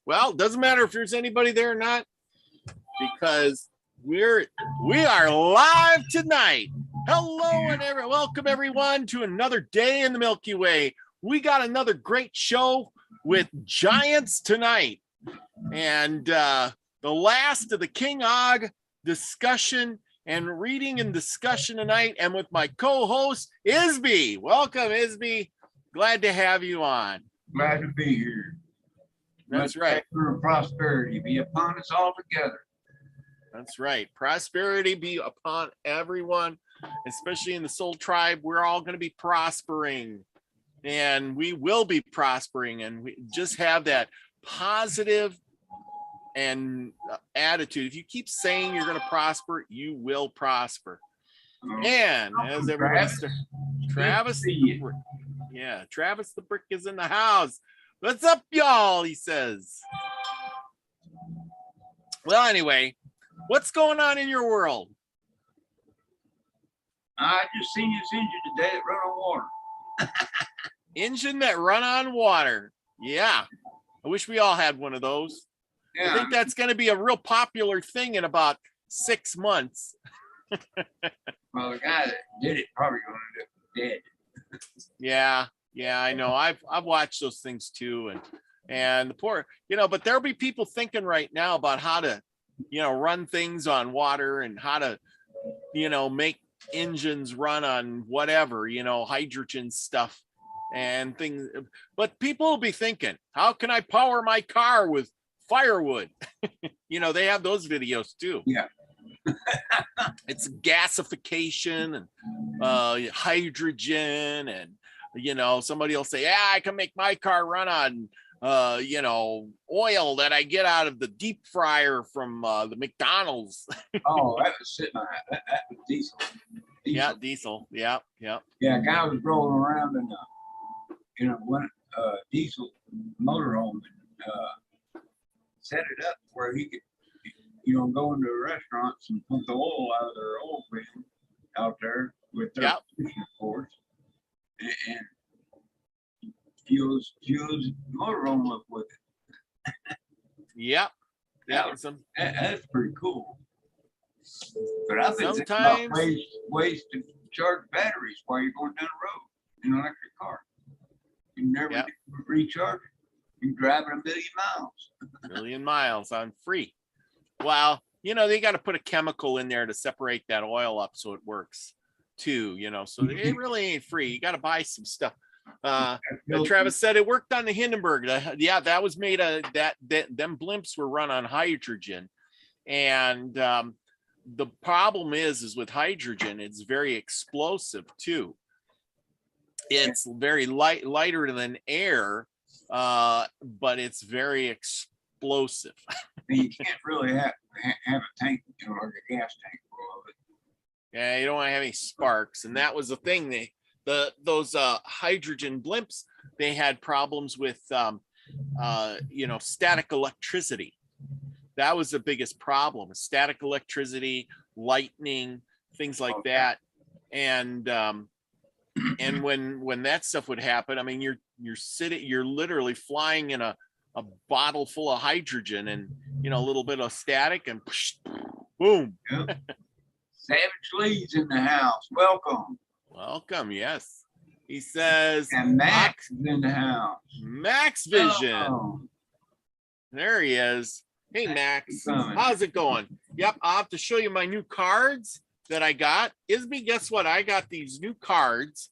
Well, doesn't matter if there's anybody there or not, because we are live tonight. Hello and welcome everyone to another day in the Milky Way. We got another great show with giants tonight, and the last of the King Og discussion and reading and discussion tonight, and with my co-host ISBE. Welcome, ISBE. Glad to have you on. Glad to be here. That's right. Prosperity be upon us all together. That's right. Prosperity be upon everyone, especially in the Soul Tribe. We're all going to be prospering, and we will be prospering, and we just have that positive and attitude. If you keep saying you're going to prosper, you will prosper. And as everybody starts, Travis, yeah, Travis the Brick is in the house. What's up, y'all? He says. Well, anyway, what's going on in your world? I just seen this engine today that run on water. Engine that run on water. Yeah. I wish we all had one of those. Yeah. I think that's going to be a real popular thing in about 6 months. Well, the guy that did it probably going to end up dead. Yeah, I know. I've watched those things too, and the poor, but there'll be people thinking right now about how to, run things on water and how to, make engines run on whatever, hydrogen stuff and things. But people will be thinking, how can I power my car with firewood? They have those videos too. Yeah. It's gasification and hydrogen, and somebody will say, I can make my car run on oil that I get out of the deep fryer from the McDonald's. Oh, that was sitting on that was diesel. Yeah, diesel. Yeah. Yeah, a guy was rolling around in one diesel motorhome and set it up where he could go into restaurants and pump the oil out of their oil bin out there with their of course, and fuels motorhome up with it. Yep. Yeah, that's pretty cool. But I've been thinking about ways to charge batteries while you're going down the road in an electric car. You never recharge it. You drive it 1,000,000 miles. 1,000,000 miles on free. Well, they got to put a chemical in there to separate that oil up so it works too, so it really ain't free. You got to buy some stuff. Travis said it worked on the Hindenburg. Yeah, that was made them blimps were run on hydrogen. And the problem is with hydrogen, it's very explosive too. It's very lighter than air, but it's very explosive. You can't really have a tank, like a gas tank full of it. Yeah, you don't want to have any sparks. And that was the thing. Those hydrogen blimps, they had problems with static electricity. That was the biggest problem: static electricity, lightning, things like that. And when that stuff would happen, I mean, you're literally flying in a bottle full of hydrogen, and a little bit of static, and boom. Yep. Savage Lee's in the house. Welcome. Yes, he says. And Max is in the house. Max Vision. There he is. Hey, Max, how's it going? Yep, I'll have to show you my new cards that I got. ISBE, guess what? I got these new cards,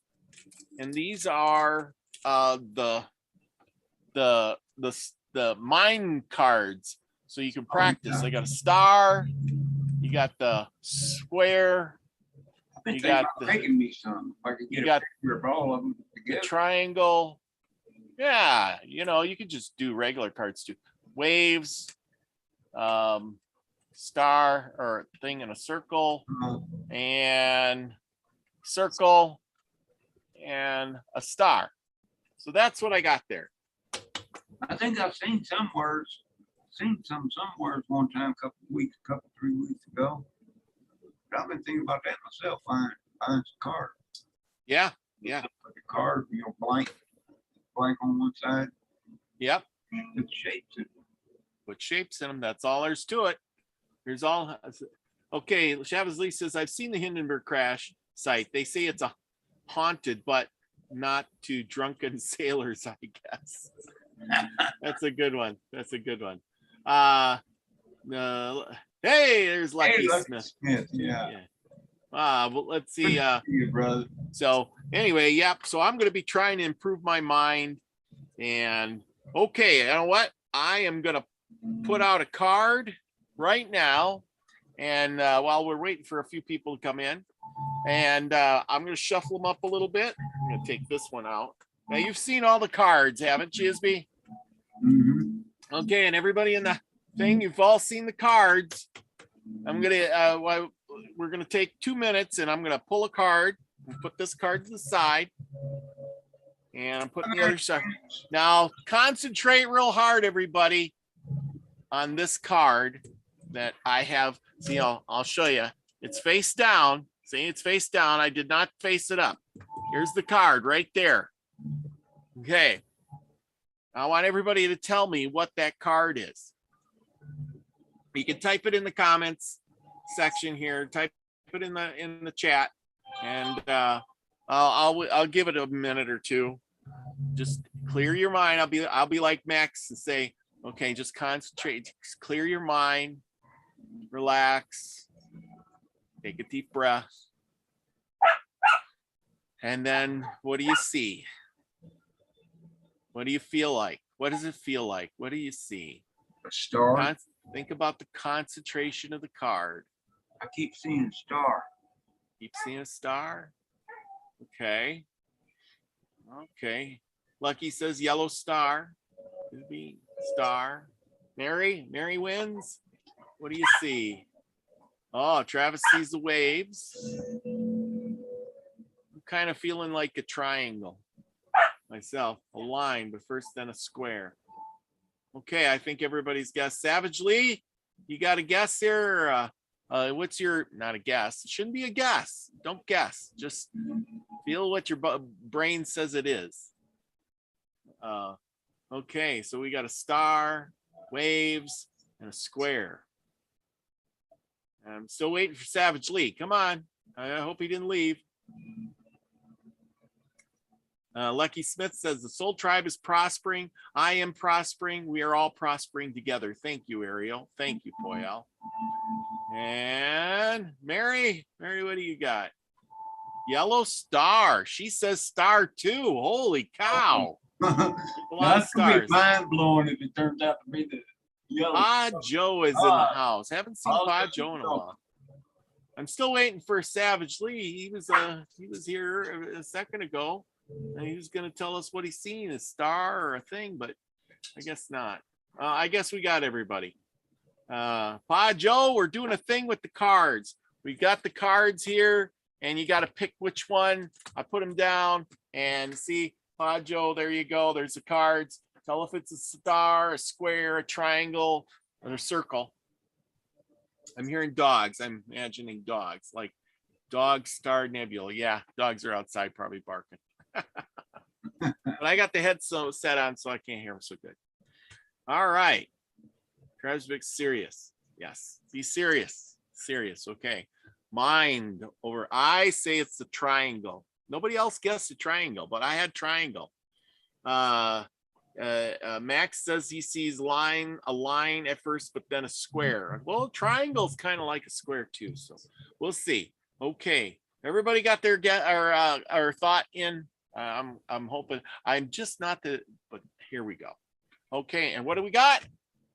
and these are the mind cards, so you can practice. I got a star, you got the square, you got making me some. If I could get a picture of all of them together. The triangle. Yeah, you could just do regular cards too. Waves, star or thing in a circle, and circle, and a star. So that's what I got there. I think I've seen some words one time, 3 weeks ago. But I've been thinking about that myself, buying some cards. Yeah. Like a card, blank on one side. Yep. With shapes. put shapes in them. That's all there's to it. Here's all. Okay, Chavez Lee says, I've seen the Hindenburg crash site. They say it's a haunted, but not to drunken sailors, I guess. That's a good one. That's a good one. Hey, there's Lucky Smith. Yeah. Well, let's see. You, brother. So anyway, yep. So I'm going to be trying to improve my mind. And okay, you know what? I am going to put out a card right now. And while we're waiting for a few people to come in, and I'm going to shuffle them up a little bit. I'm going to take this one out. Now you've seen all the cards, haven't you, ISBE? Mm-hmm. Okay, and everybody in the thing, you've all seen the cards. I'm going to, we're going to take 2 minutes, and I'm going to pull a card and put this card to the side. And I'm putting the other side. Now, concentrate real hard, everybody, on this card that I have. See, I'll show you. It's face down. See, it's face down. I did not face it up. Here's the card right there. Okay. I want everybody to tell me what that card is. You can type it in the comments section here. Type it in the chat, and I'll give it a minute or two. Just clear your mind. I'll be like Max and say, okay, just concentrate, just clear your mind, relax, take a deep breath, and then what do you see? What do you feel like? What does it feel like? What do you see? A star. Think about the concentration of the card. I keep seeing a star. Keep seeing a star. Okay. Okay. Lucky says yellow star. Star. Mary wins. What do you see? Oh, Travis sees the waves. I'm kind of feeling like a triangle myself, a line, but first then a square. Okay, I think everybody's guessed. Savage Lee, you got a guess here? What's your, not a guess. It shouldn't be a guess. Don't guess. Just feel what your brain says it is. Okay, so we got a star, waves, and a square. I'm still waiting for Savage Lee. Come on. I hope he didn't leave. Lucky Smith says the Soul Tribe is prospering. I am prospering. We are all prospering together. Thank you, Ariel. Thank you, Poyal. And Mary, what do you got? Yellow star. She says star too. Holy cow. That's gonna be mind blowing if it turns out to be the yellow. Pa Joe is in the house. Haven't seen Pa Joe in a while. I'm still waiting for Savage Lee. He was here a second ago, and he was going to tell us what he's seen, a star or a thing, but I guess not. I guess we got everybody. Pa Joe, we're doing a thing with the cards. We got the cards here, and you got to pick which one. I put them down, and see, Pa Joe, there you go. There's the cards. Tell if it's a star, a square, a triangle, or a circle. I'm hearing dogs. I'm imagining dogs, like dog, star, nebula. Yeah, dogs are outside probably barking. But I got the headset set on, so I can't hear them so good. All right. Krebsvik, serious. Yes, be serious. Serious, okay. Mind over, I say it's the triangle. Nobody else guessed the triangle, but I had triangle. Max says he sees a line at first, but then a square. Well, triangle's kind of like a square too, so we'll see. Okay, everybody got their our thought in. I'm hoping. I'm just not the, but here we go. Okay, and what do we got?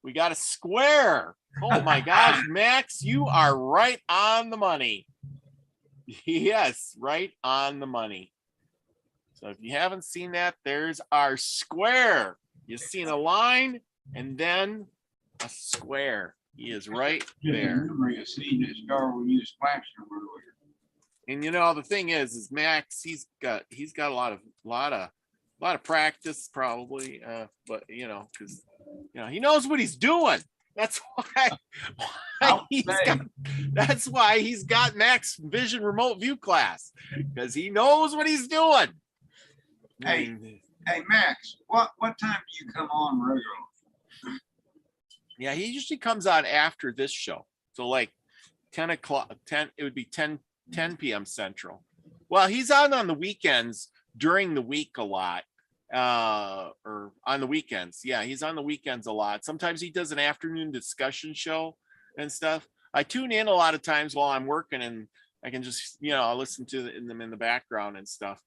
We got a square. Oh my gosh, Max, you are right on the money. Yes, right on the money. So if you haven't seen that, there's our square. You've seen a line and then a square. He is right there. And you know, the thing is Max, he's got a lot of practice probably, but you know, because you know he knows what he's doing. That's why he's got Max Vision Remote View class, because he knows what he's doing. Hey, Max, what time do you come on regularly? Yeah, he usually comes on after this show. So like 10 o'clock, 10, it would be 10 p.m. Central. Well, he's on the weekends during the week a lot. Or on the weekends. Yeah, he's on the weekends a lot. Sometimes he does an afternoon discussion show and stuff. I tune in a lot of times while I'm working, and I can just, listen to them in the background and stuff.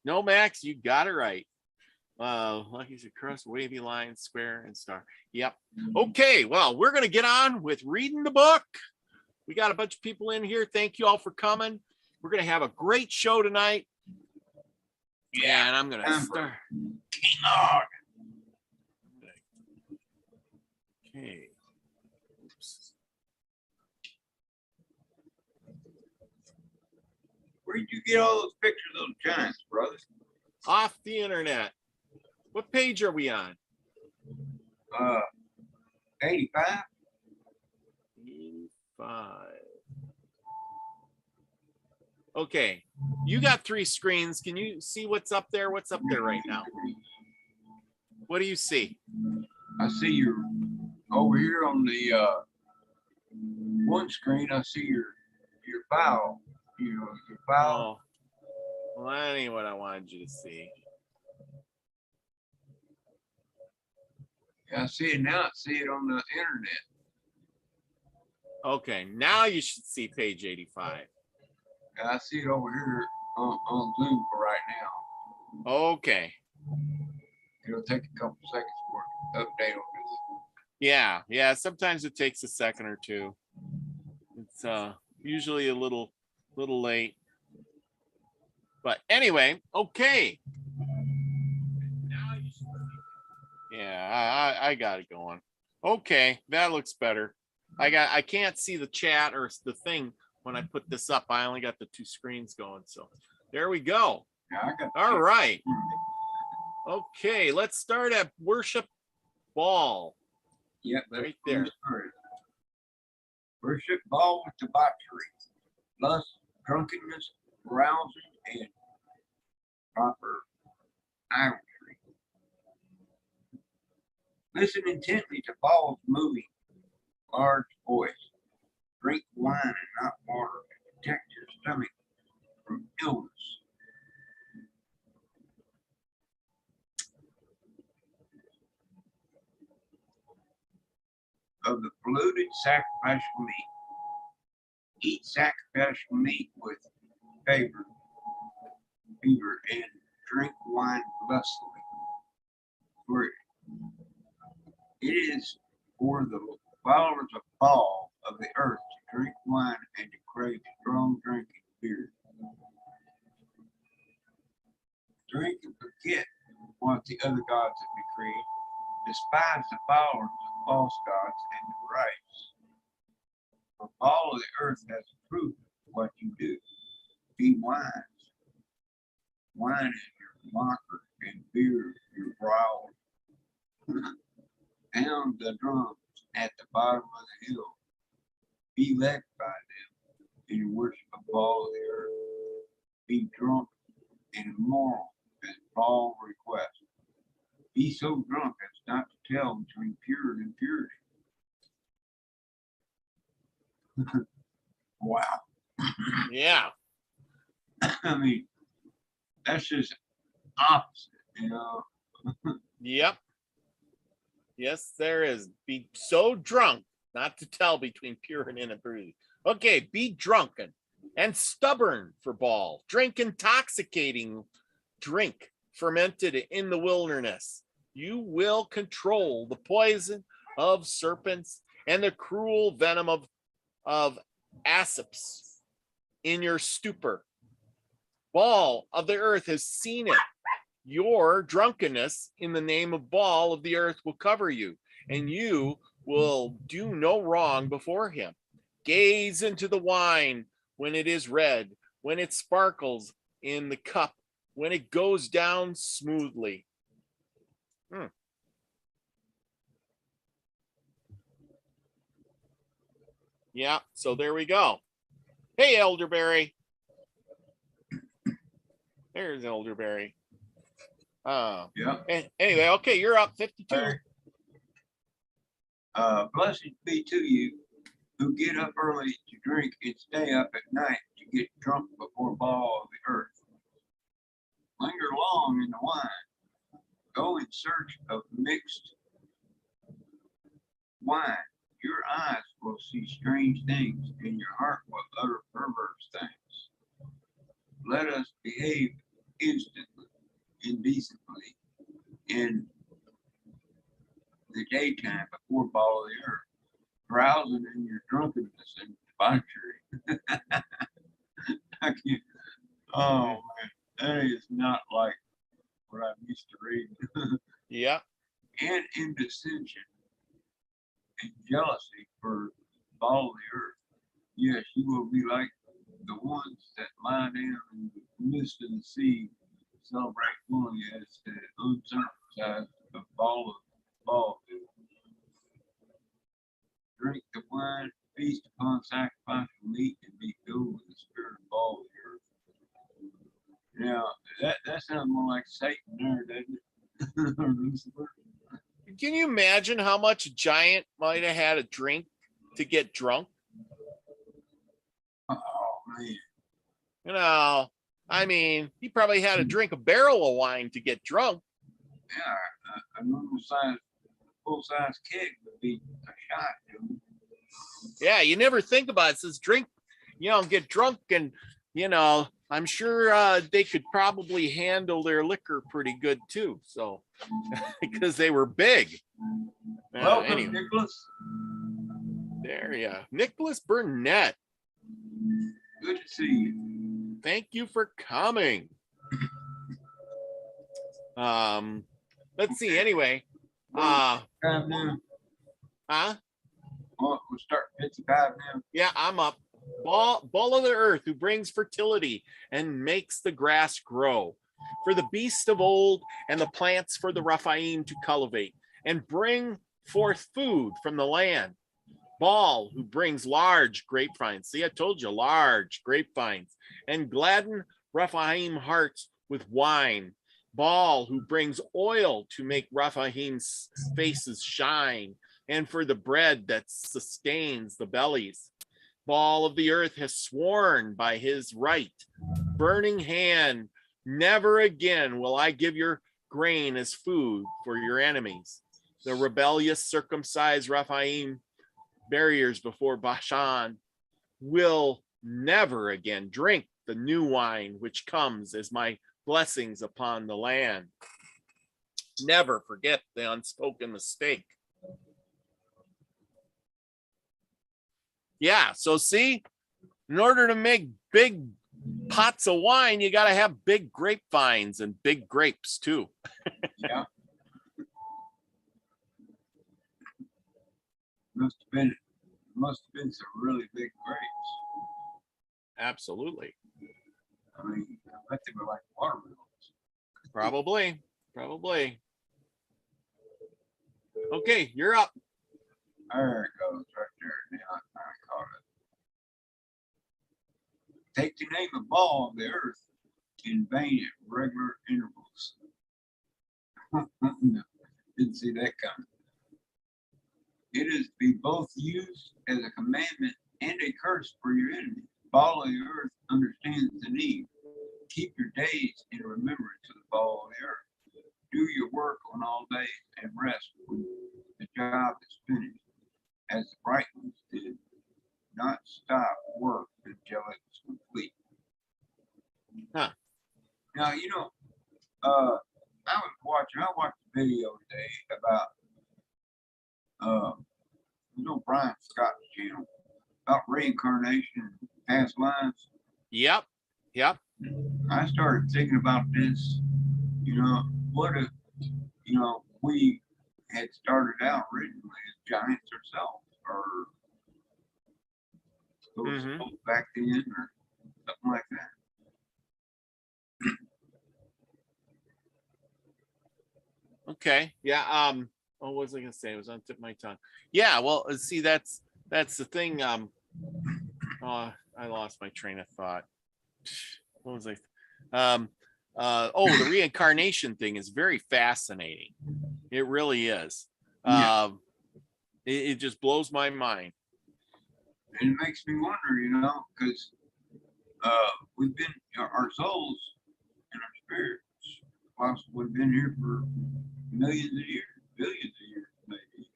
No, Max, you got it right. Lucky's across wavy line, square, and star. Yep. Okay, well, we're going to get on with reading the book. We got a bunch of people in here. Thank you all for coming. We're going to have a great show tonight. Yeah, and I'm going to start. Okay. Oops. Where did you get all those pictures of those giants, brother? Off the internet. What page are we on? 85. 85. Okay, you got 3 screens. Can you see what's up there? What's up there right now? What do you see? I see your over here on the one screen. I see your file. Your file. Oh, well, that ain't what I wanted you to see. Yeah, I see it now. I see it on the internet. Okay, now you should see page 85. Yeah, I see it over here on Zoom for right now. Okay. It'll take a couple seconds for it to update on this. Yeah. Sometimes it takes a second or two. It's usually a little late. But anyway, okay. Now you should see. Yeah, I got it going. Okay, that looks better. I can't see the chat or the thing when I put this up. I only got the 2 screens going. So there we go. Yeah, All right. Okay, let's start at worship Baal. Yep, right there. Worship Baal with debauchery, lust, drunkenness, carousing, and proper idolatry. Listen intently to Baal's moving, large voice. Drink wine and not water, and protect your stomach from illness. Of the polluted sacrificial meat. Eat sacrificial meat with fever, and drink wine lustfully. For it is for the followers of Baal of the earth to drink wine and to crave strong drink and beer. Drink and forget what the other gods have decreed. Despise the followers of false gods and the rights. For Baal of the earth has approved what you do. Be wise. Wine is your mocker and beer your brawler. Pound the drums at the bottom of the hill. Be led by them in worship of Baal of the earth. Be drunk and immoral as Baal requests. Be so drunk as not to tell between pure and impurity. Wow. Yeah. I mean, that's just opposite, you know. Yep. Yes, there is. Be so drunk not to tell between pure and impurity. Okay, be drunken and stubborn for Baal. Drink intoxicating drink fermented in the wilderness. You will control the poison of serpents and the cruel venom of asps in your stupor. Baal of the earth has seen it. Your drunkenness in the name of Baal of the earth will cover you, and you will do no wrong before him. Gaze into the wine when it is red, when it sparkles in the cup, when it goes down smoothly. Yeah, so there we go. Hey, Elderberry. There's Elderberry. Yep. Anyway, okay, you're up 52. Blessed be to you who get up early to drink and stay up at night to get drunk before ball of the earth. Linger long in the wine. Go in search of mixed wine. Your eyes will see strange things, and your heart will utter perverse things. Let us behave instantly, indecently, in the daytime before ball of the earth, carousing in your drunkenness and debauchery. I can't, oh man, that is not like what I'm used to reading. Yeah. And in dissension and jealousy for ball of the earth. Yes, you will be like the ones that lie down in the midst of the sea, celebrate fully as the uncircumcised of ball. Drink the wine, feast upon sacrificial meat, and be filled with the spirit of ball of the earth. Now, that sounds more like Satan there, doesn't it? Or Lucifer. Can you imagine how much a giant might have had a drink to get drunk? Oh, man. You know, I mean, he probably had to drink a barrel of wine to get drunk. Yeah, a normal size, full size keg would be a shot, dude. Yeah, you never think about it. It says drink, get drunk, and I'm sure they could probably handle their liquor pretty good too. So, because they were big. Welcome, anyway. Nicholas. There, yeah, Nicholas Burnett. Good to see you. Thank you for coming. Let's see. Anyway, Time now. huh? We'll start 55 now. Yeah, I'm up. Ball of the earth, who brings fertility and makes the grass grow, for the beasts of old and the plants for the Rephaim to cultivate and bring forth food from the land. Ball, who brings large grapevines. See, I told you, large grapevines, and gladden Rephaim hearts with wine. Ball, who brings oil to make Rephaim's faces shine, and for the bread that sustains the bellies. Ball of the earth has sworn by his right, burning hand, never again will I give your grain as food for your enemies. The rebellious circumcised Rephaim barriers before Bashan will never again drink the new wine which comes as my blessings upon the land. Never forget the unspoken mistake. Yeah, so see, in order to make big pots of wine, you got to have big grapevines and big grapes too. Yeah. Must have been some really big grapes. Absolutely. I mean, I bet they were like watermelons. Probably. Okay, you're up. There it goes, right there. Now I caught it. Take the name of ball of the earth in vain at regular intervals. No, didn't see that coming. It is to be both used as a commandment and a curse for your enemy. Ball of the earth understands the need. Keep your days in remembrance of the ball of the earth. Do your work on all days and rest when the job is finished, as the Brighteons did. Not stop work until it's complete. Huh. Now, I watched a video today about Brian Scott's channel about reincarnation and past lives. Yep. I started thinking about this, what if, we had started out originally as giants ourselves, or those folks back then, or something like that. Okay. Yeah. What was I gonna say? It was on the tip of my tongue. Yeah. Well, see, that's the thing. I lost my train of thought. What was I? The reincarnation thing is very fascinating. It really is. Yeah. It just blows my mind. And it makes me wonder, because we've been, our souls and our spirits, possibly been here for millions of years, billions of years, maybe.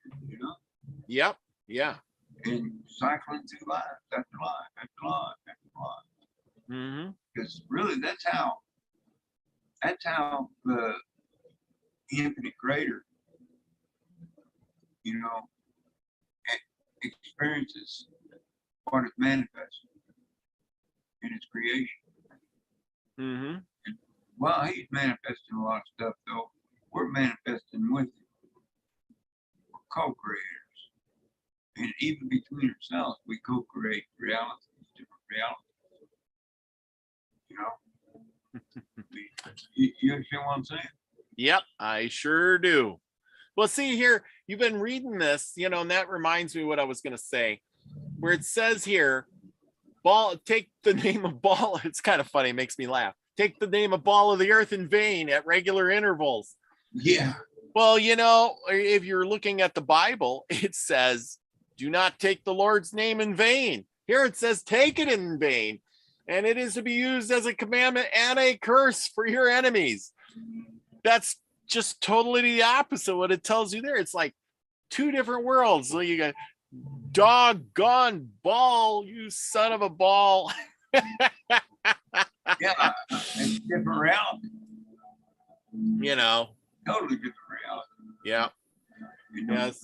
Yep. Yeah. And cycling through life after life after life after life. Mm-hmm. Because really, that's how the infinite creator, experiences what is manifested in its creation. Mm-hmm. And while he's manifesting a lot of stuff, though, we're manifesting with him. We're co-creators. And even between ourselves, we co-create realities, different realities. You understand what I'm saying? Yep, I sure do. Well, see here, you've been reading this, and that reminds me what I was going to say, where it says here, take the name of ball. It's kind of funny, it makes me laugh. Take the name of ball of the earth in vain at regular intervals. Yeah. Well, if you're looking at the Bible, it says, do not take the Lord's name in vain. Here it says, take it in vain. And it is to be used as a commandment and a curse for your enemies. That's just totally the opposite of what it tells you there. It's like two different worlds. So you got doggone ball, you son of a ball. Yeah, it's different reality. Totally different reality. Yeah. Yes.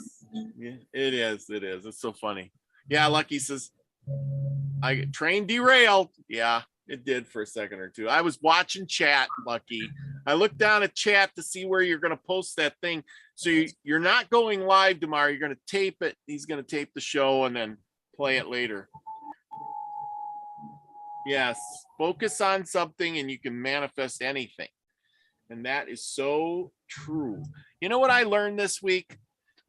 Yeah, it is. It's so funny. Yeah, Lucky says, train derailed. Yeah, it did for a second or two. I was watching chat, Lucky. I looked down at chat to see where you're going to post that thing. So you're not going live tomorrow. You're going to tape it. He's going to tape the show and then play it later. Yes, focus on something and you can manifest anything. And that is so true. You know what I learned this week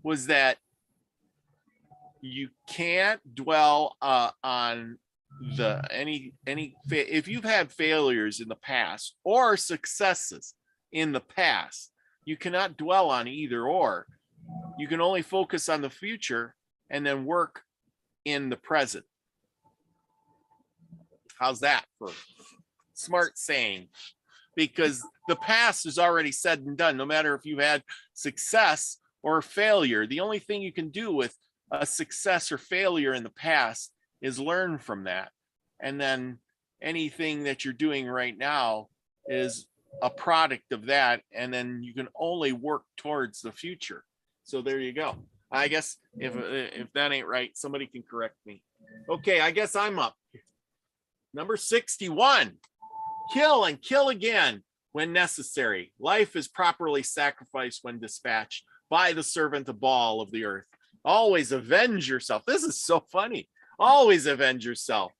was that you can't dwell on if you've had failures in the past or successes in the past, you cannot dwell on either or. You can only focus on the future and then work in the present. How's that for smart saying? Because the past is already said and done. No matter if you've had success or failure, the only thing you can do with a success or failure in the past is learn from that. And then anything that you're doing right now is a product of that. And then you can only work towards the future. So there you go. I guess if that ain't right, somebody can correct me. Okay, I guess I'm up. Number 61, kill and kill again when necessary. Life is properly sacrificed when dispatched by the servant of Baal of the earth. Always avenge yourself. This is so funny. Always avenge yourself.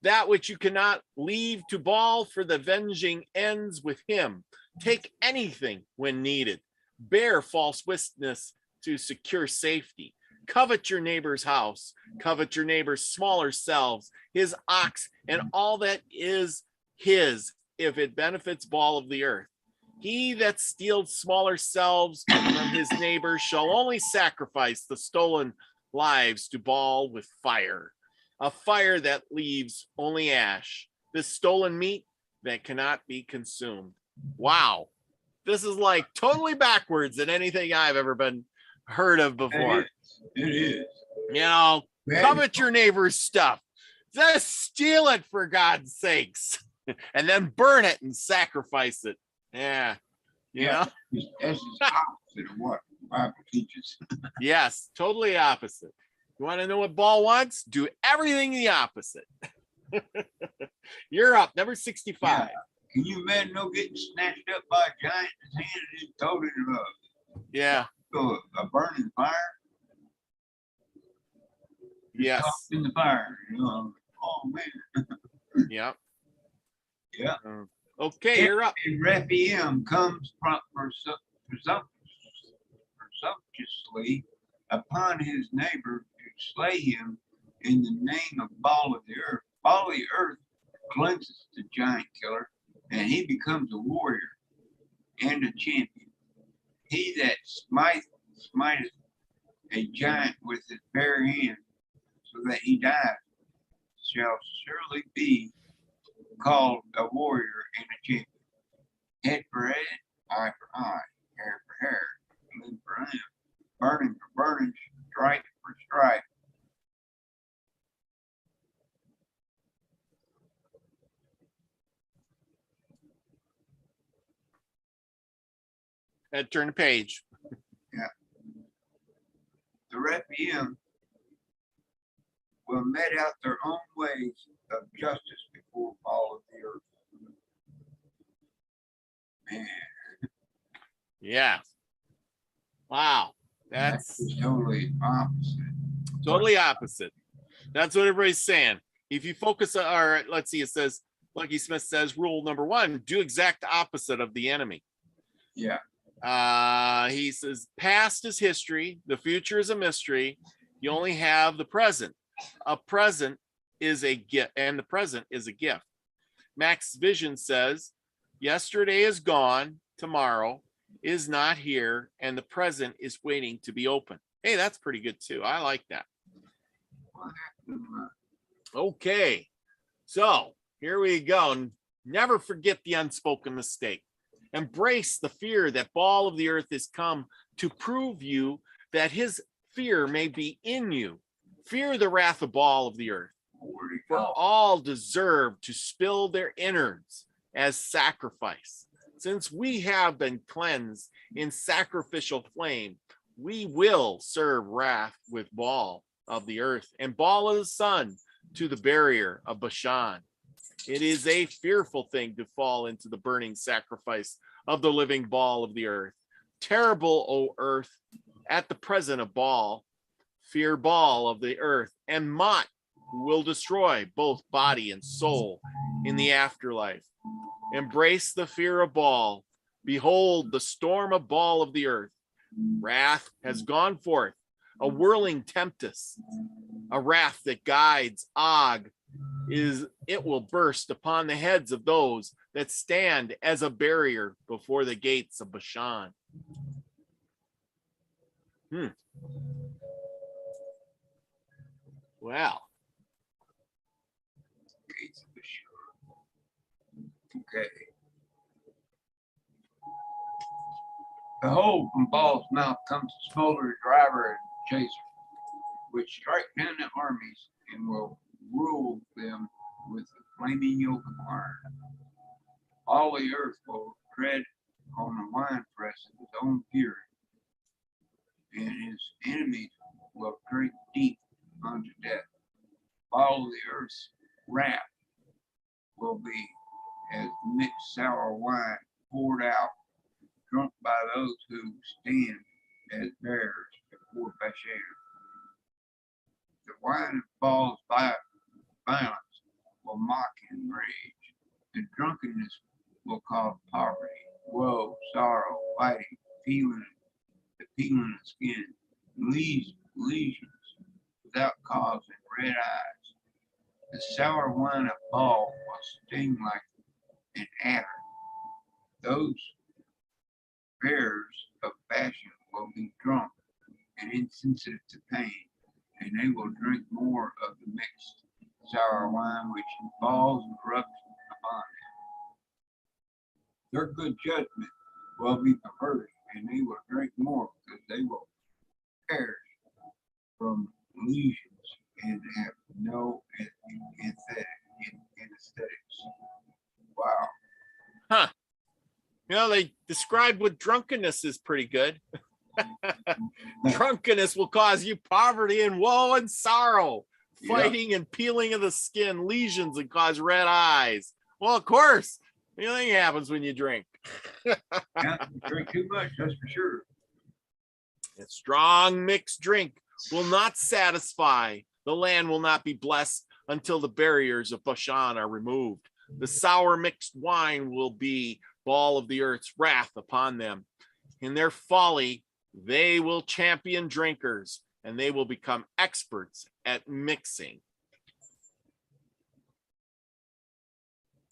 That which you cannot leave to Baal, for the avenging ends with him. Take anything when needed. Bear false witness to secure safety. Covet your neighbor's house. Covet your neighbor's smaller selves, his ox, and all that is his, if it benefits Baal of the earth. He that steals smaller selves from his neighbor shall only sacrifice the stolen lives to Baal with fire, a fire that leaves only ash, this stolen meat that cannot be consumed. Wow. This is like totally backwards than anything I've ever been heard of before. It is. Covet your neighbor's stuff. Just steal it for God's sakes. And then burn it and sacrifice it. Yeah. That's the opposite of what the Bible teaches. Yes, totally opposite. You want to know what Baal wants? Do everything the opposite. You're up, number 65. Yeah. Can you imagine getting snatched up by a giant in his hand and just totally a burning fire? Yes. In the fire, Oh man. Yeah. Yeah. Okay, you're up. And Rephaim comes presumptuously upon his neighbor to slay him in the name of Baal of the earth. Baal of the earth cleanses the giant killer and he becomes a warrior and a champion. He that smiteth a giant with his bare hand, so that he dies, shall surely be called a warrior and a champion. Head for head, eye for eye, hair for hair, limb for limb, burning for burning, stripe for stripe. Turn the page. The Rephaim will met out their own ways of justice before all of the earth. Man, Yeah. Wow. that's That's totally opposite. totally opposite. That's what everybody's saying. If you focus on, or let's see, it says, Lucky Smith says, rule number 1, do exact opposite of the enemy. Yeah, He says, past is history, the future is a mystery. You only have the present. A present is a gift, and the present is a gift. Max Vision says, yesterday is gone, tomorrow is not here, and the present is waiting to be open. Hey, that's pretty good too. I like that. Okay, so here we go. Never forget the unspoken mistake. Embrace the fear that Ball of the Earth is come to prove you that his fear may be in you. Fear the wrath of Ball of the Earth, for all deserve to spill their innards as sacrifice. Since we have been cleansed in sacrificial flame, we will serve wrath with Ball of the Earth and Ball of the Sun to the barrier of Bashan. It is a fearful thing to fall into the burning sacrifice of the living Ball of the Earth. Terrible, O Earth, at the present of Ball, fear Ball of the Earth and Mott, who will destroy both body and soul in the afterlife. Embrace the fear of Ball. Behold the storm of Ball of the Earth. Wrath has gone forth, a whirling tempest, a wrath that guides Og. It will burst upon the heads of those that stand as a barrier before the gates of Bashan. Well, okay. Behold, from Ball's mouth comes a smolder driver and chaser, which strike down the armies and will rule them with a flaming yoke of iron. All the earth will tread on the winepress of his own fury, and his enemies will drink deep unto death. All of the earth's wrath will be as mixed sour wine poured out, drunk by those who stand as bearers before Bashan. The wine of Ball's violence will mock and rage, and drunkenness will cause poverty, woe, sorrow, fighting, peeling of skin, lesions without cause, and red eyes. The sour wine of Ball will sting like an adder. Those bearers of Bashan will be drunk and insensitive to pain, and they will drink more of the mixed sour wine which falls corrupt upon them. Their good judgment will be perverted, and they will drink more because they will perish from lesions and have no anesthetics. Wow. huh. You know, they described what drunkenness is pretty good. Drunkenness will cause you poverty and woe and sorrow, fighting and peeling of the skin, lesions, and cause red eyes. Well, of course, anything happens when you drink. Yeah, drink too much, that's for sure. A strong mixed drink will not satisfy. The land will not be blessed until the barriers of Bashan are removed. The sour mixed wine will be Ball of the Earth's wrath upon them. In their folly, they will champion drinkers, and they will become experts at mixing.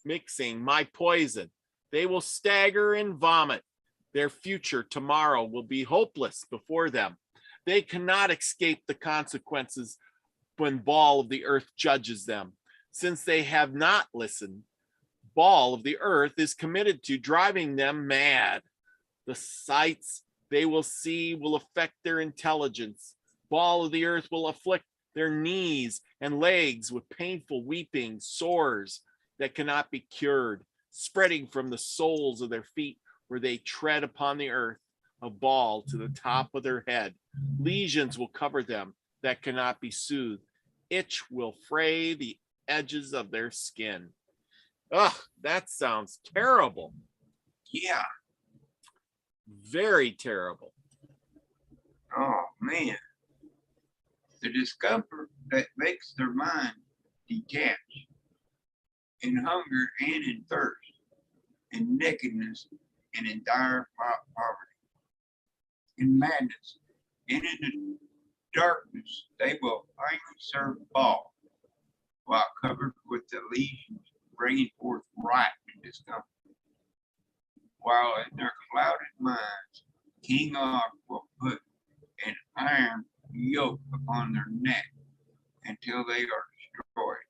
mixing my poison. They will stagger and vomit. Their future tomorrow will be hopeless before them. They cannot escape the consequences when Ball of the Earth judges them. Since they have not listened, Ball of the Earth is committed to driving them mad. The sights they will see will affect their intelligence. Ball of the Earth will afflict their knees and legs with painful weeping, sores that cannot be cured, spreading from the soles of their feet where they tread upon the earth, a ball to the top of their head. Lesions will cover them that cannot be soothed. Itch will fray the edges of their skin. Ugh, that sounds terrible. Yeah. Very terrible. Oh man. The discomfort that makes their mind detach in hunger and in thirst, in nakedness and in dire poverty, in madness and in the darkness, they will finally serve Baal while covered with the lesions, bringing forth riot and discomfort. While in their clouded minds, King Og will put an iron yoke upon their neck until they are destroyed.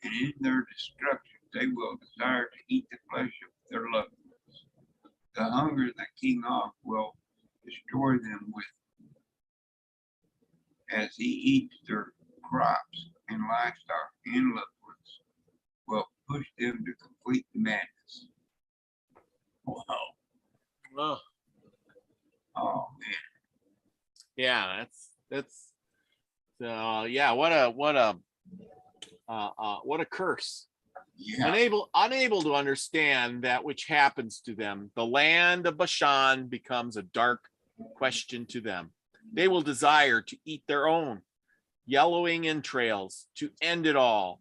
And in their destruction, they will desire to eat the flesh of their loved ones. The hunger that King Og will destroy them with, as he eats their crops and livestock and loved ones, will push them to complete madness. Wow. Oh, Oh man. yeah, that's yeah, what a curse. Yeah. Unable to understand that which happens to them, the land of Bashan becomes a dark question to them. They will desire to eat their own yellowing entrails, to end it all.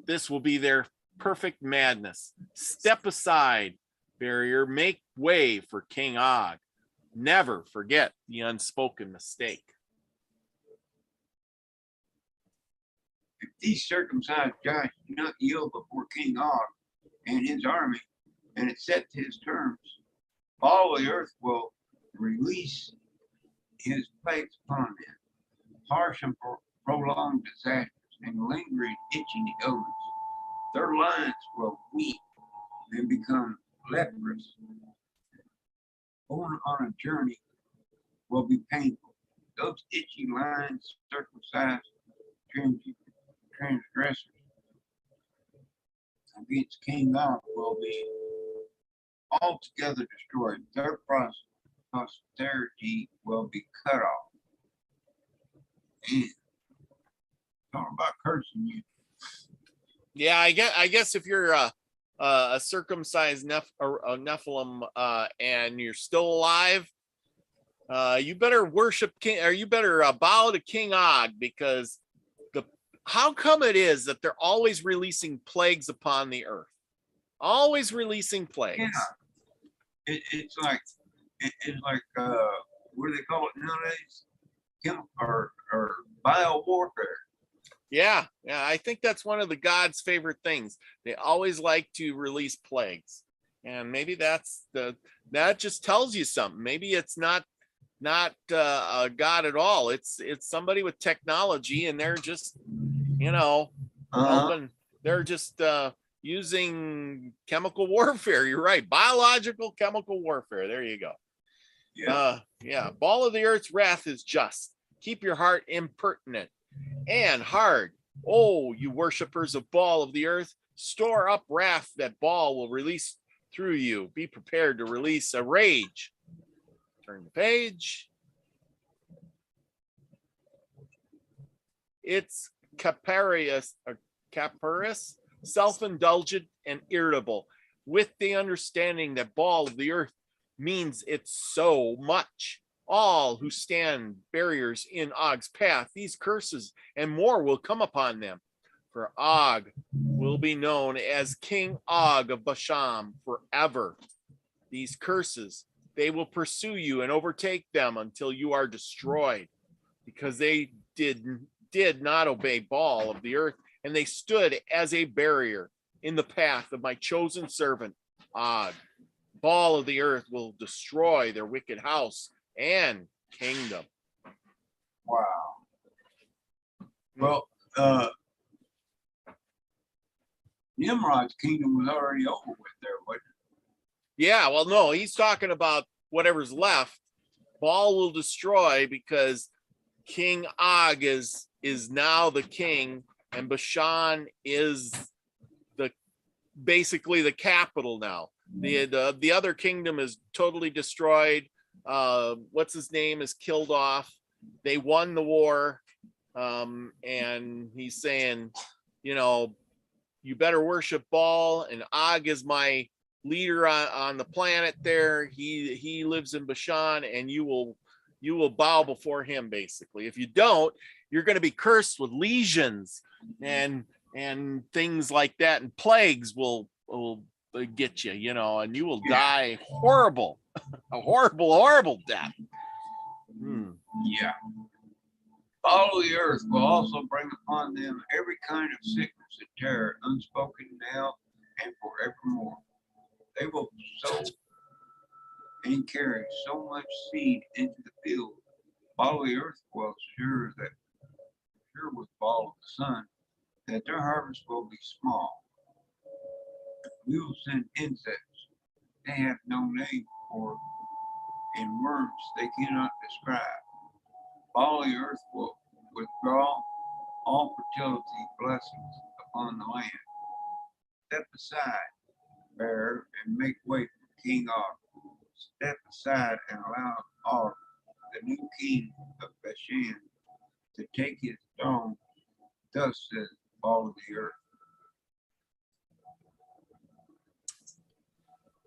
This will be their perfect madness. Step aside, barrier, make way for King Og. Never forget the unspoken mistake. If these circumcised giants do not yield before King Og and his army, and accept his terms, all the earth will release his plagues upon them, harsh and prolonged disasters, and lingering itching illness. Their lines will weep and become leprous. Going on a journey will be painful. Those itchy lines, circumcised transgressors against King Og will be altogether destroyed. Their posterity will be cut off. And talk about cursing you. Yeah, I guess if you're a circumcised Nephilim and you're still alive, you better worship King, or you better bow to King Og, because how come it is that they're always releasing plagues upon the earth? Always releasing plagues. Yeah. It's like what do they call it nowadays? Or bio warfare. Yeah, I think that's one of the gods' favorite things. They always like to release plagues, and maybe that just tells you something. Maybe it's not a god at all. It's somebody with technology, and they're just they're just using chemical warfare. You're right, biological chemical warfare. There you go. Yeah. Ball of the Earth's wrath is just. Keep your heart impertinent and hard. Oh, you worshippers of Ball of the Earth, store up wrath that Ball will release through you. Be prepared to release a rage. Turn the page. It's capricious, self-indulgent, and irritable, with the understanding that Ball of the Earth means it's so much. All who stand barriers in Og's path, these curses and more will come upon them. For Og will be known as King Og of Bashan forever. These curses, they will pursue you and overtake them until you are destroyed, because they did not obey Ball of the Earth, and they stood as a barrier. in the path of my chosen servant Og. Ball of the earth will destroy their wicked house and kingdom. Wow. Well, Nimrod's kingdom was already over with there, wasn't it? Yeah, well, no, he's talking about whatever's left. Baal will destroy because King Og is now the king, and Bashan is basically the capital now. The other kingdom is totally destroyed. What's his name is killed off. They won the war, and he's saying, you better worship Baal, and Og is my leader on the planet there. He lives in Bashan, and you will bow before him. Basically, if you don't, you're going to be cursed with lesions and things like that, and plagues will get you, and you will die horrible, a horrible death. Yeah. All of the earth will also bring upon them every kind of sickness and terror, unspoken now and forevermore. They will sow and carry so much seed into the field. All of the earth will sure with fall of the sun, that their harvest will be small. We will send insects they have no name for, and worms they cannot describe. All the earth will withdraw all fertility blessings upon the land. Step aside, bearer, and make way for King Og. Step aside and allow Og, the new king of Bashan, to take his throne. Thus says all of the earth.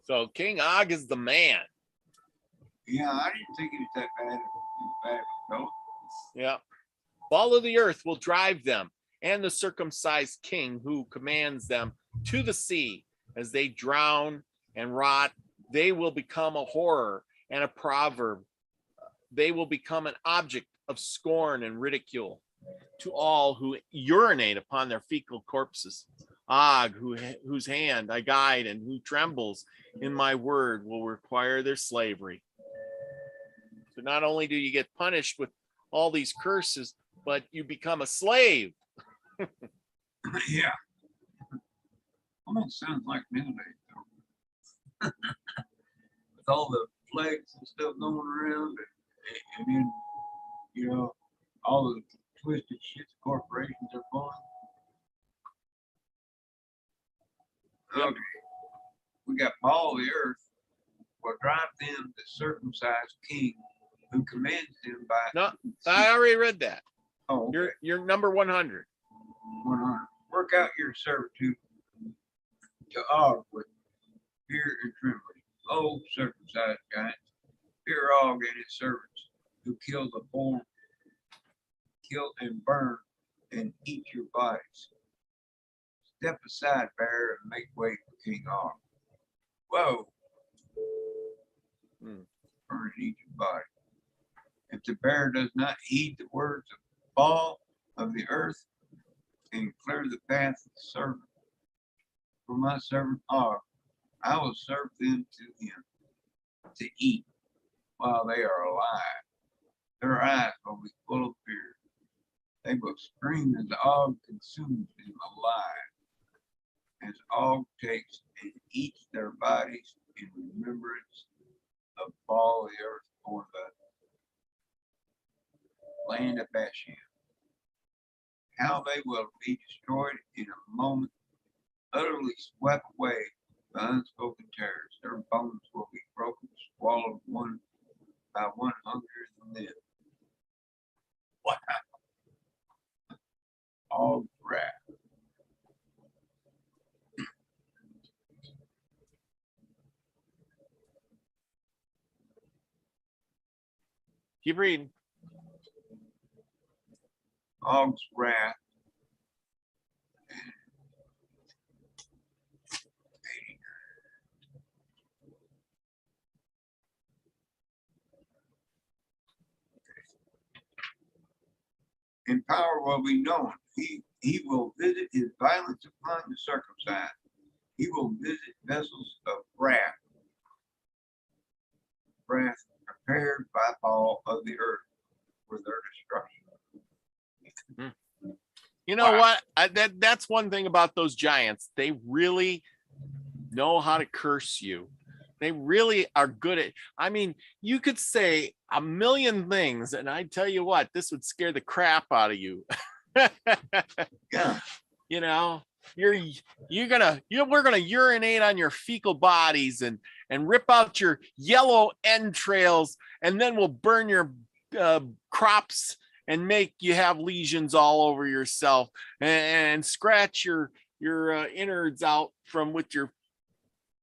So King Og is the man. Yeah, I didn't think it was that bad fellow. Yeah. All of the earth will drive them, and the circumcised king who commands them to the sea. As they drown and rot, they will become a horror and a proverb. They will become an object of scorn and ridicule to all who urinate upon their fecal corpses. Og, whose hand I guide and who trembles in my word, will require their slavery. So not only do you get punished with all these curses, but you become a slave. Yeah. Almost sounds like nowadays, though. With all the plagues and stuff going around, and then, all the twisted shit the corporations are pulling. Yep. Okay. We got Paul the earth will drive them the circumcised king who commands them by. No, I already read that. Oh, okay. You're number 100. 100. Work out your servitude to Og with fear and trembling. O circumcised giants, fear Og and his servants who kill and burn and eat your bodies. Step aside, bear, and make way for King Og. Whoa. Burn and eat your body. If the bear does not heed the words of Baal of the earth and clear the path of the servant, for my servant Og, I will serve them to him to eat while they are alive. Their eyes will be full of fear. They will scream as Og consumes them alive, as Og takes and eats their bodies in remembrance of Baal the earth on the land of Bashan. How they will be destroyed in a moment, utterly swept away by unspoken terrors. Their bones will be broken, swallowed one by one hungrier than them. Wow. All wrath. Keep reading. Og's wrath. And power will be known. He will visit his violence upon the circumcised He will visit vessels of wrath prepared by all of the earth for their destruction. You know Wow. what? That's one thing about those giants. They really know how to curse you. They really are good at, I mean, you could say a million things, and I tell you what, this would scare the crap out of you. Yeah. You know, we're gonna urinate on your fecal bodies and rip out your yellow entrails, and then we'll burn your crops and make you have lesions all over yourself, and scratch your innards out from with your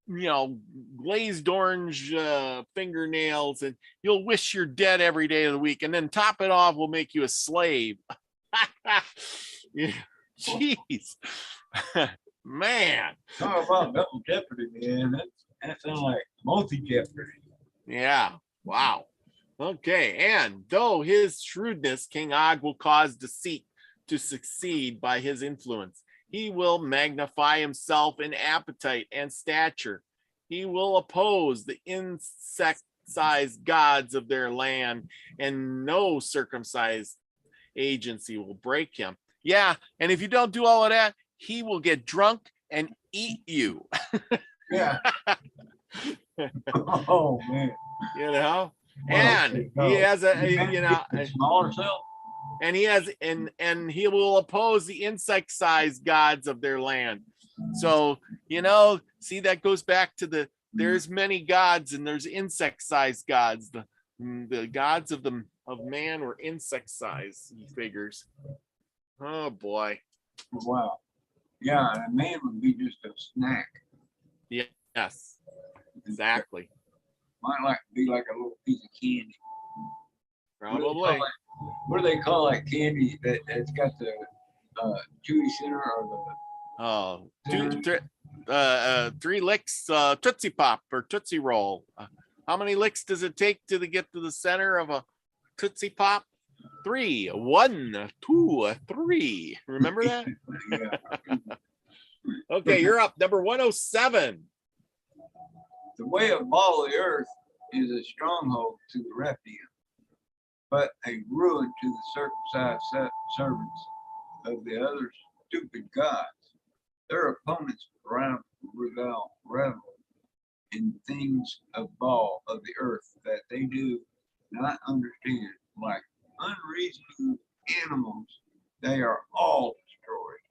glazed orange fingernails, and you'll wish you're dead every day of the week, and then top it off, we'll make you a slave. Yeah. Jeez. Man. Talk about double jeopardy, man. That sounds like multi-jeopardy. Yeah. Wow. Okay. And though his shrewdness, King Og will cause deceit to succeed by his influence. He will magnify himself in appetite and stature. He will oppose the insect-sized gods of their land, and no circumcised agency will break him. Yeah, and if you don't do all of that, he will get drunk and eat you. Yeah. Oh man. You know, Well, and he has a smaller self. and he has and he will oppose the insect-sized gods of their land. So see, that goes back to there's many gods and there's insect-sized gods. The gods of man were insect-sized, he figures. Oh boy. Wow. Yeah, and a man would be just a snack. Yes, exactly. Might like be like a little piece of candy. Probably. What do they call that candy that's got the chewy center or Oh, 3 licks, Tootsie Pop or Tootsie Roll. How many licks does it take to get to the center of a Tootsie Pop? 3. 1, 2, 3. Remember that? Yeah. Okay, you're up. Number 107. The way of all the earth is a stronghold to the Rephaim, but a ruin to the circumcised servants of the other stupid gods. Their opponents revel in things of all of the earth that they do not understand. Like unreasoning animals, they are all destroyed.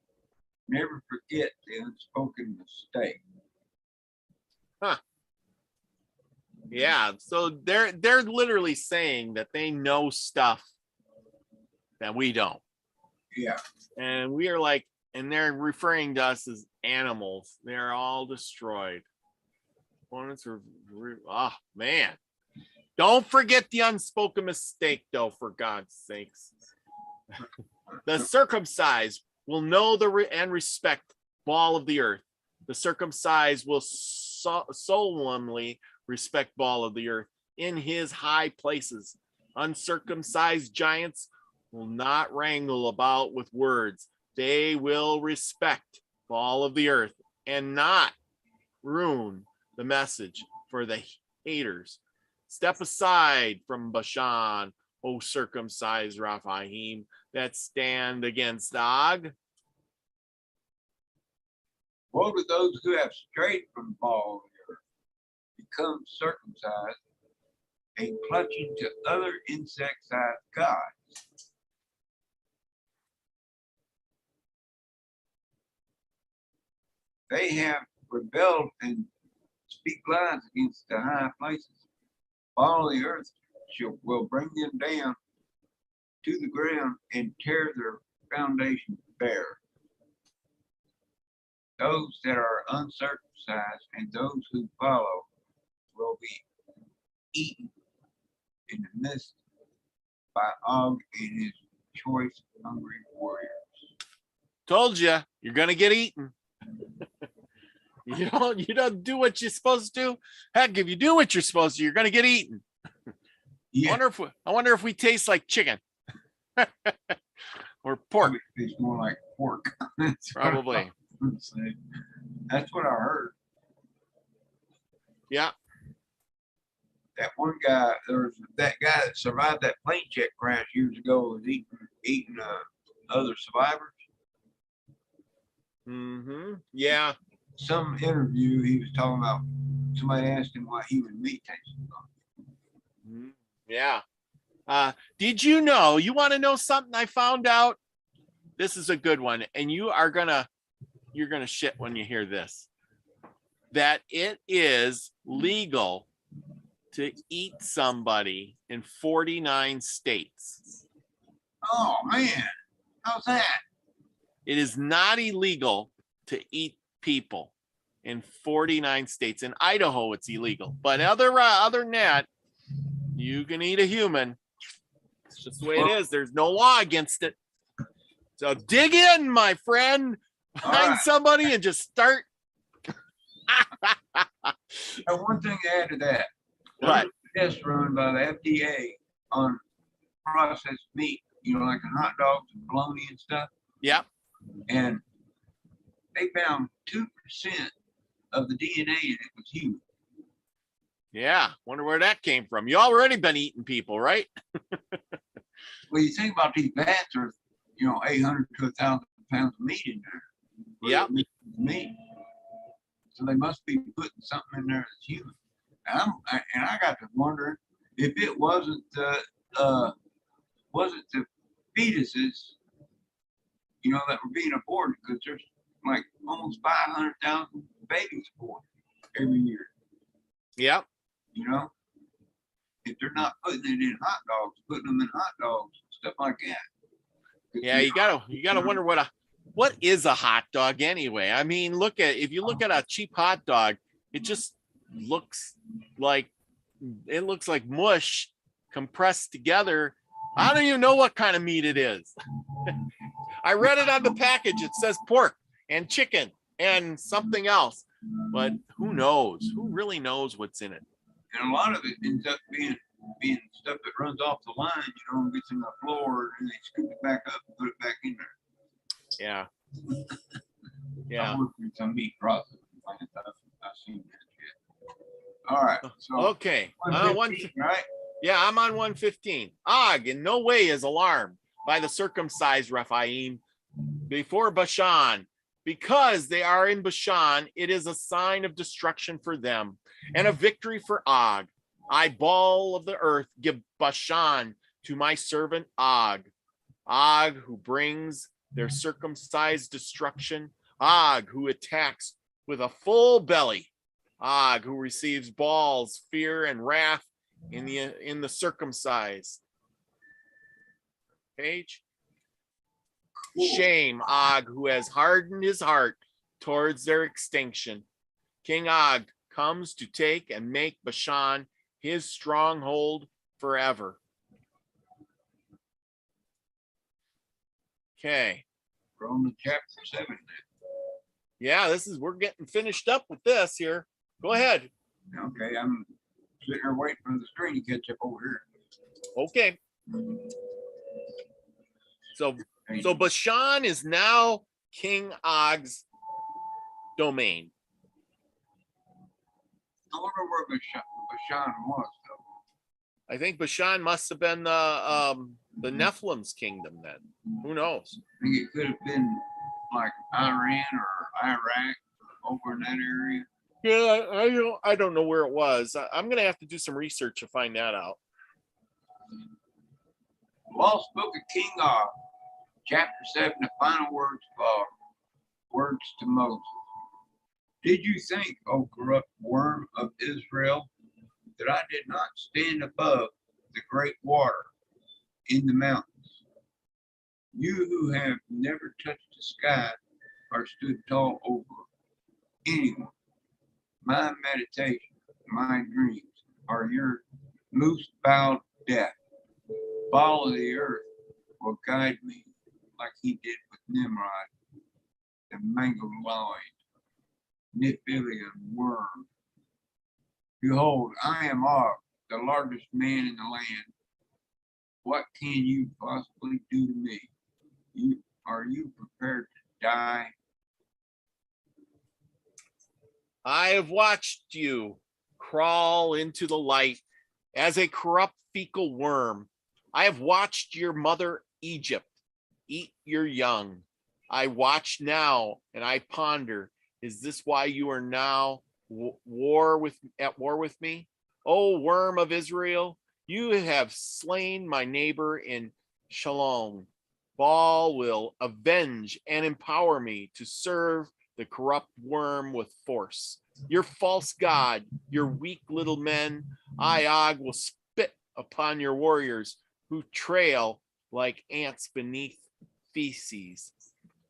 Never forget the unspoken mistake. Huh. Yeah, so they're literally saying that they know stuff that we don't. Yeah. And we are like, and they're referring to us as animals. They're all destroyed. Opponents are, oh man. Don't forget the unspoken mistake, though, for God's sakes. The circumcised will know and respect Baal of the earth. The circumcised will solemnly respect Baal of the earth in his high places. Uncircumcised giants will not wrangle about with words. They will respect Baal of the earth and not ruin the message for the haters. Step aside from Bashan, O circumcised Rephaim, that stand against Og. Woe to those who have strayed from Baal of the earth, become circumcised, and clutching to other insect-sized gods. They have rebelled and speak lies against the high places. All the earth will bring them down to the ground and tear their foundation bare. Those that are uncircumcised and those who follow will be eaten in the midst by Og and his choice hungry warriors. Told you, you're gonna get eaten. You don't do what you're supposed to do. Heck, if you do what you're supposed to, you're gonna get eaten. Yeah. I wonder if we taste like chicken or pork. It's more like pork. Probably. That's what I heard. Yeah. That one guy, there was that guy that survived that plane jet crash years ago, was eating other survivors. Yeah. Some interview he was talking about. Somebody asked him why human meat tasted good. Yeah. Did you know? You want to know something I found out? This is a good one, and you're gonna shit when you hear this. That it is legal to eat somebody in 49 states. Oh man, how's that? It is not illegal to eat people in 49 states. In Idaho, it's illegal, but other than that, you can eat a human. It's just the way it is. There's no law against it. So dig in, my friend. Find somebody and just start. One thing to add to that. What? Test run by the FDA on processed meat, like hot dogs and bologna and stuff. Yep. And they found 2% of the DNA in it was human. Yeah. Wonder where that came from. You already been eating people, right? Well, you think about these vats are, 800 to 1,000 pounds of meat in there. Yep. Meat. So they must be putting something in there that's human. And I got to wondering if it wasn't the fetuses, that were being aborted, because there's like almost 500,000 babies born every year. Yep. If they're not putting it in hot dogs, putting them in hot dogs, stuff like that. Yeah, you gotta wonder what is a hot dog anyway. I mean, if you look at a cheap hot dog, it just looks like mush compressed together. I don't even know what kind of meat it is. I read it on the package. It says pork and chicken and something else, but who knows? Who really knows what's in it? And a lot of it ends up being stuff that runs off the line, and gets in the floor, and they scoop it back up and put it back in there. Yeah. Yeah. I work with some meat processing plants. I've seen that shit. All right. So okay. 115, right? Yeah, I'm on 115. Og in no way is alarmed by the circumcised Rephaim before Bashan. Because they are in Bashan, it is a sign of destruction for them and a victory for Og. I, ball of the earth, give Bashan to my servant Og. Og, who brings their circumcised destruction. Og, who attacks with a full belly. Og, who receives balls, fear, and wrath in the circumcised. Page. Shame, Og, who has hardened his heart towards their extinction. King Og comes to take and make Bashan his stronghold forever. Okay. We're on to chapter 7 now. Yeah, we're getting finished up with this here. Go ahead. Okay, I'm sitting here waiting for the screen to catch up over here. Okay. So Bashan is now King Og's domain. I wonder where Bashan was, though. I think Bashan must have been the Nephilim's kingdom then. Who knows? I think it could have been like Iran or Iraq or over in that area. Yeah, I don't know where it was. I'm gonna have to do some research to find that out. Lost Book of King Og, chapter 7, the final words to Moses. Did you think, O corrupt worm of Israel, that I did not stand above the great water in the mountains? You who have never touched the sky or stood tall over anyone. My meditation, my dreams are your loose-bowed death. Ball of the earth will guide me like he did with Nimrod, the mangled loin, Nephilim worm. Behold, I am Og, the largest man in the land. What can you possibly do to me? Are you prepared to die? I have watched you crawl into the light as a corrupt fecal worm. I have watched your mother Egypt eat your young. I watch now and I ponder, is this why you are now at war with me? O worm of Israel, you have slain my neighbor in Shalom. Baal will avenge and empower me to serve the corrupt worm with force. Your false god, your weak little men, Og will spit upon your warriors who trail like ants beneath feces.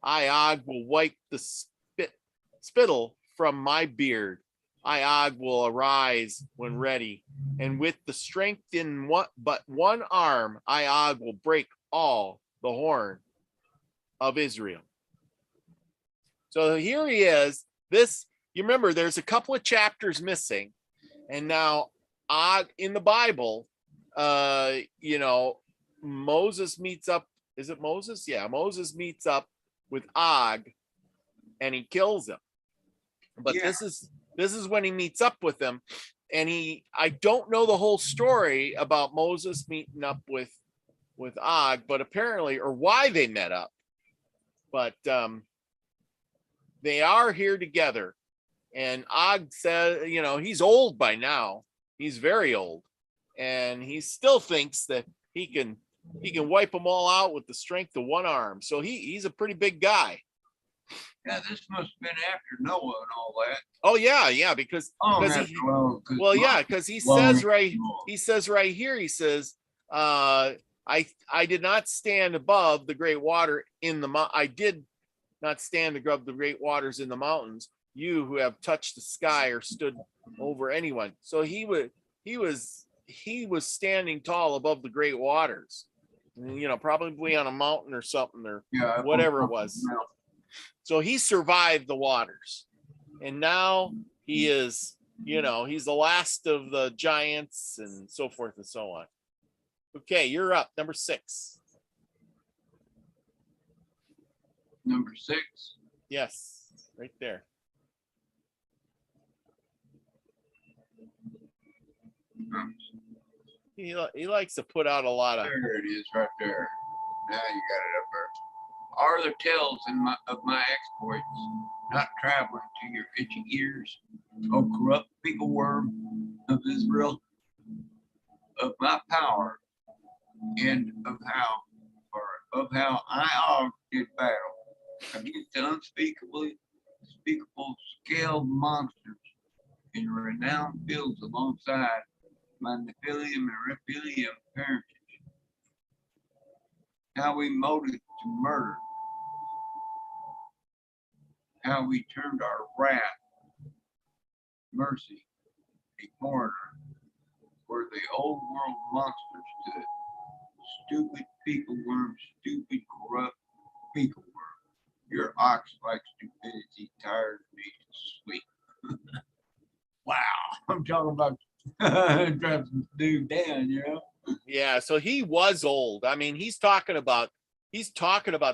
Og will wipe the spittle from my beard. Og will arise when ready, and with the strength in but one arm, Og will break all the horn of Israel. So here he is. This, you remember, there's a couple of chapters missing, and now Og in the Bible, Moses meets up. Is it Moses? Yeah, Moses meets up with Og, and he kills him. But this is when he meets up with him, and I don't know the whole story about Moses meeting up with Og, but apparently, or why they met up, but they are here together. And Og says, he's old by now. He's very old, and he still thinks that he can wipe them all out with the strength of one arm. So he's a pretty big guy. Yeah, this must have been after Noah and all that. Oh yeah, because he says right here, he says, I did not stand above the great water I did not stand above the great waters in the mountains, you who have touched the sky or stood over anyone. So he was standing tall above the great waters, probably on a mountain or something, or whatever it was. So he survived the waters, and now he is, he's the last of the giants and so forth and so on. Okay, you're up. Number 6. Number 6. Yes, right there. He likes to put out a lot of. There it is, right there. Now you got it up there. Are the tales of my exploits not traveling to your itchy ears, O corrupt fecal worm of Israel, of my power, and of how I did battle against the unspeakable scaled monsters in renowned fields alongside my Nephilim and Rephaim parentage. How we molded to murder, how we turned our wrath, mercy, a foreigner, where the old world monsters stood. Stupid fecal worm, stupid corrupt fecal worm. Your ox-like stupidity tires me to sleep. Wow, I'm talking about driving this dude down, Yeah, so he was old. I mean, he's talking about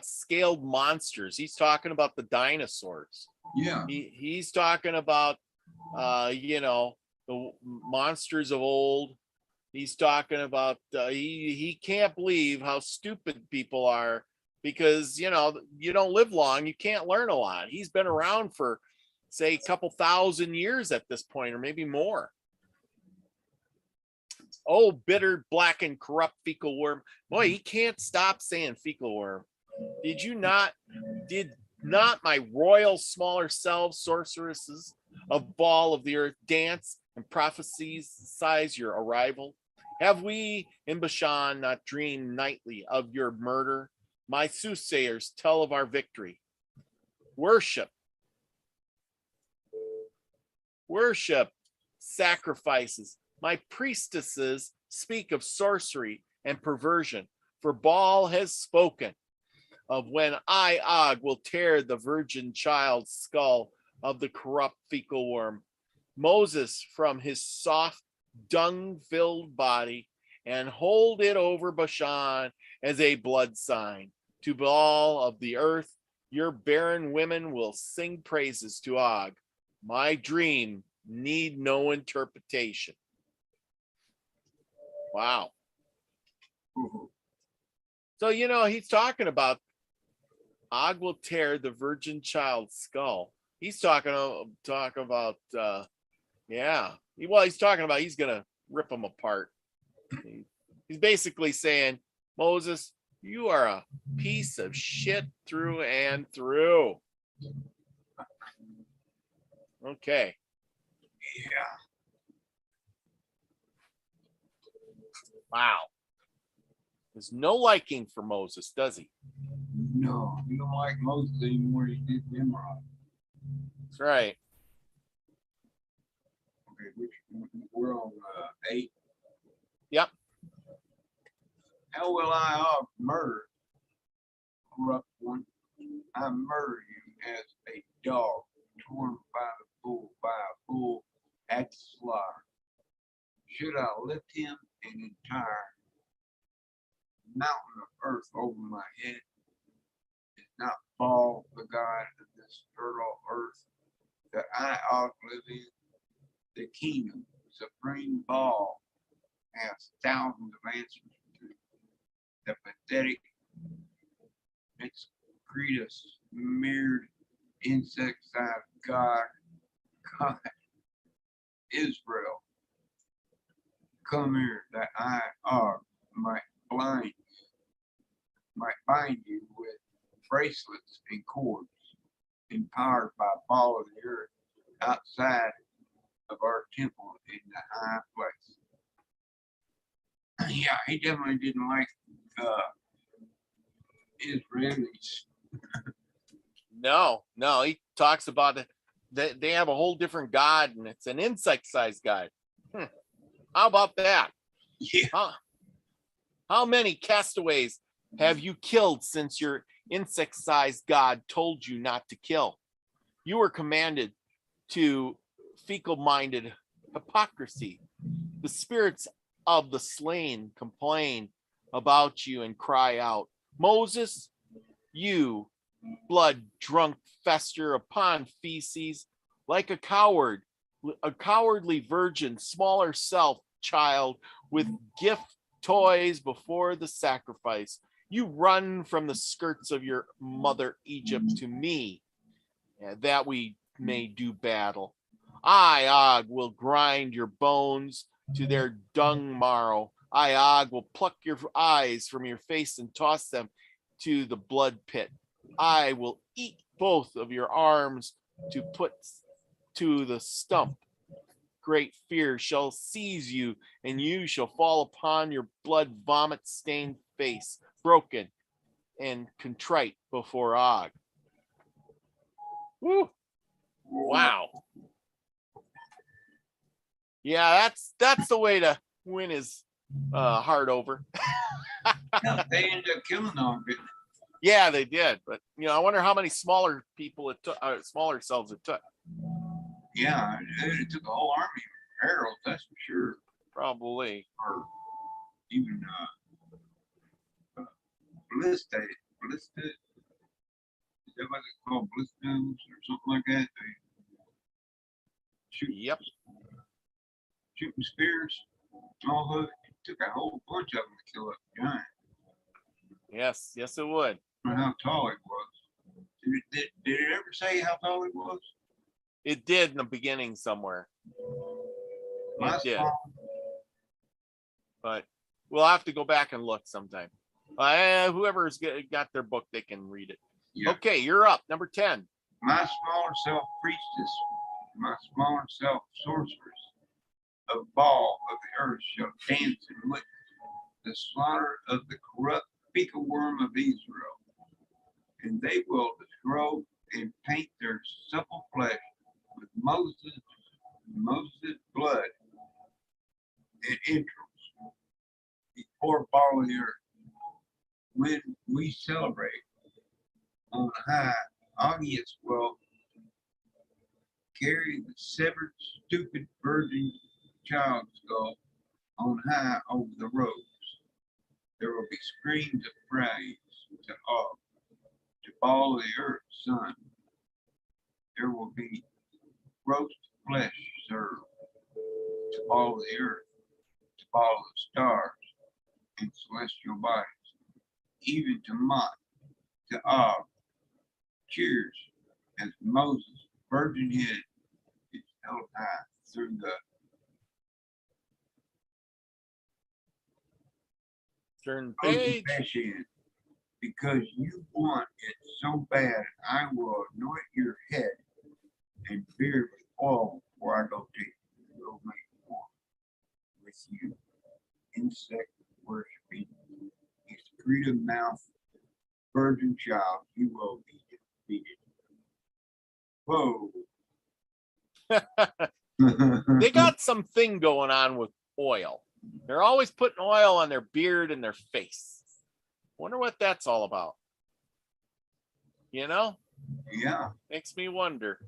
scaled monsters. He's talking about the dinosaurs. Yeah. He's talking about the monsters of old. He's talking about he can't believe how stupid people are, because you don't live long, you can't learn a lot. He's been around for, say, a couple thousand years at this point, or maybe more. Oh, bitter, black, and corrupt fecal worm. Boy, he can't stop saying fecal worm. Did not my royal smaller selves, sorceresses of Baal of the earth, dance and prophesize your arrival? Have we in Bashan not dreamed nightly of your murder? My soothsayers tell of our victory. Worship, sacrifices. My priestesses speak of sorcery and perversion, for Baal has spoken of when I, Og, will tear the virgin child's skull of the corrupt fecal worm, Moses from his soft, dung-filled body, and hold it over Bashan as a blood sign. To Baal of the earth, your barren women will sing praises to Og. My dream need no interpretation. Wow. So, you know, he's talking about Og will tear the virgin child's skull. He's talking about, yeah. He's talking about he's going to rip them apart. He's basically saying, Moses, you are a piece of shit through and through. Okay. Yeah. Wow. There's no liking for Moses, does he? No, you don't like Moses anymore. You did Nimrod. That's right. Okay, we're on 8. Yep. How will I murder, corrupt one? I murder you as a dog torn by a bull at the slaughter. Should I lift him an entire mountain of earth over my head, and not fall the God of this fertile earth that I ought live in? The kingdom, supreme ball, has thousands of answers to the pathetic excretus smeared insect-sized God Israel. Come here that I might bind you with bracelets and cords, empowered by a ball of the earth outside of our temple in the high place. Yeah, he definitely didn't like Israelis. No, he talks about it. They have a whole different God, and it's an insect-sized God. How about that? Yeah. How many castaways have you killed since your insect-sized God told you not to kill? You were commanded to fecal-minded hypocrisy. The spirits of the slain complain about you and cry out, Moses, you blood-drunk fester upon feces like a cowardly virgin, smaller self child with gift toys before the sacrifice. You run from the skirts of your mother Egypt to me, that we may do battle. I, Og, will grind your bones to their dung marrow. I, Og, will pluck your eyes from your face and toss them to the blood pit. I will eat both of your arms to put to the stump. Great fear shall seize you, and you shall fall upon your blood vomit stained face, broken and contrite before Og. Woo. Wow. Yeah, that's the way to win his heart over. Yeah, they ended up killing them. Yeah, they did, but you know, I wonder how many smaller people it took, smaller cells it took. Yeah, it took a whole army of arrows, that's for sure. Probably. Or even ballistic. Is that what it's called? Ballistas or something like that? They shooting spears. All of it. It took a whole bunch of them to kill that giant. Yes, it would. I don't know how tall it was. Did it ever say how tall it was? It did in the beginning somewhere. It did. But we'll have to go back and look sometime. Whoever's got their book, they can read it. Yeah. Okay, you're up. Number 10. My smaller self priestess, my smaller self sorceress of Baal of the earth shall dance and witness the slaughter of the corrupt fecal worm of Israel. And they will disrobe and paint their supple flesh with Moses' blood and entrails before Baal of the earth. When we celebrate on high, August will carry the severed, stupid virgin child skull on high over the roads. There will be screams of praise to Og, to Baal of the earth's son. There will be roast flesh served, to follow the earth, to follow the stars and celestial bodies, even to Mott, to Og. Cheers, as Moses' virgin head is held high through the Turn ocean page. in, because you want it so bad. I will anoint your head and beard with oil before I go to you. Will make war with you. Insect worshiping, freedom mouth, virgin child, you will be defeated. Whoa. They got something going on with oil. They're always putting oil on their beard and their face. Wonder what that's all about. You know? Yeah. Makes me wonder.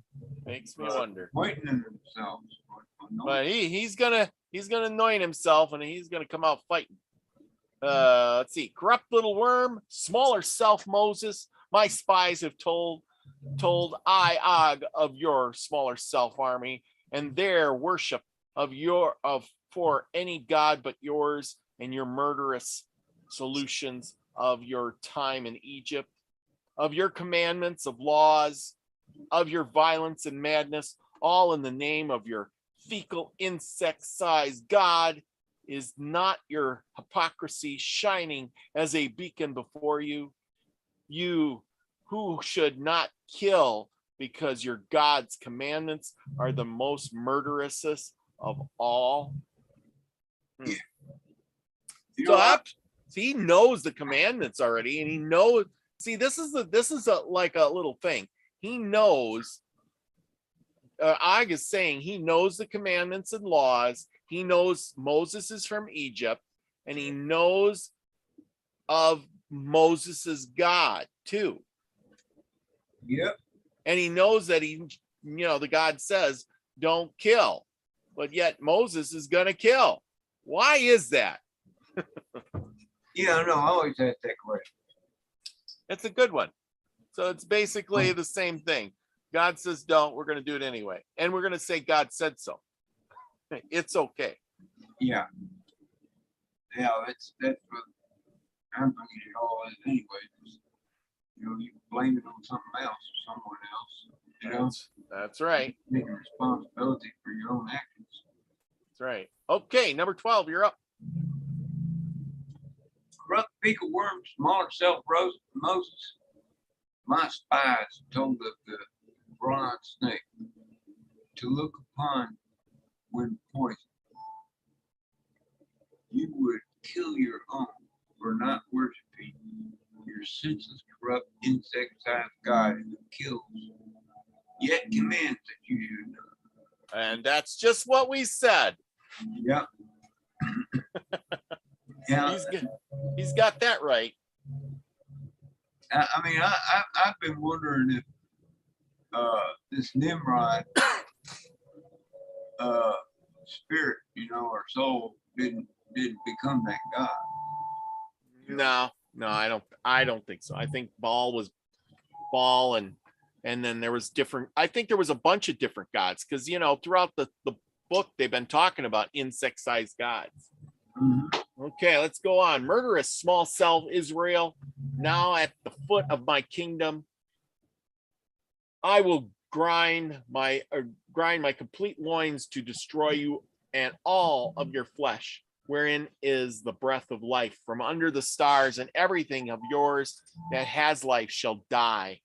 Makes me wonder. Pointing themselves. But he's gonna anoint himself and he's gonna come out fighting. Let's see. Corrupt little worm, smaller self Moses. My spies have told I Og of your smaller self army and their worship of for any god but yours and your murderous solutions of your time in Egypt, of your commandments of laws, of your violence and madness, all in the name of your fecal insect-sized God. Is not your hypocrisy shining as a beacon before you? You who should not kill because your God's commandments are the most murderous of all. You So know, he knows the commandments already, and he knows. See, this is like a little thing. He knows. Og is saying he knows the commandments and laws. He knows Moses is from Egypt, and he knows of Moses's God too. Yep. And he knows that the God says don't kill, but yet Moses is going to kill. Why is that? Yeah, no, I always ask that question. It's a good one. So it's basically the same thing. God says don't, we're going to do it anyway. And we're going to say God said so. It's okay. Yeah. Yeah, that's what I'm thinking it all is anyway. You blame it on something else or someone else. That's right. Taking responsibility for your own actions. That's right. Okay, number 12, you're up. Corrupt fecal worm, smaller self Moses. My spies told of the bronze snake to look upon when poisoned. You would kill your own for not worshiping your senseless, corrupt, insect-sized God who kills, yet commands that you should know. And that's just what we said. Yep. Yeah. He's got that right. I mean, I've been wondering if this Nimrod spirit, or soul didn't become that God. No, I don't think so. I think Baal was Baal, and then there was different. I think there was a bunch of different gods because throughout the book they've been talking about insect-sized gods. Mm-hmm. Okay, let's go on. Murderous small self Israel, now at the foot of my kingdom, I will grind my complete loins to destroy you and all of your flesh, wherein is the breath of life from under the stars, and everything of yours that has life shall die.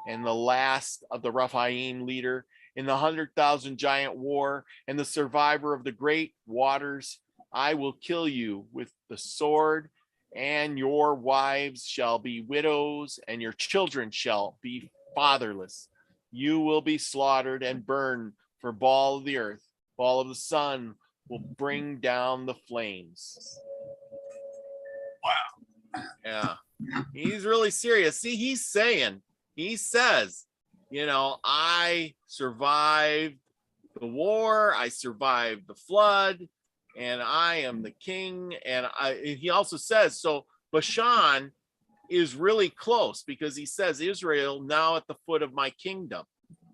And the last of the Rephaim leader in the 100,000 giant war, and the survivor of the great waters, I will kill you with the sword, and your wives shall be widows, and your children shall be fatherless. You will be slaughtered and burned for Baal of the earth. Baal of the sun will bring down the flames. Wow. Yeah. He's really serious. See, he says, I survived the war, I survived the flood, and I am the king. And he also says, so Bashan is really close because he says Israel now at the foot of my kingdom.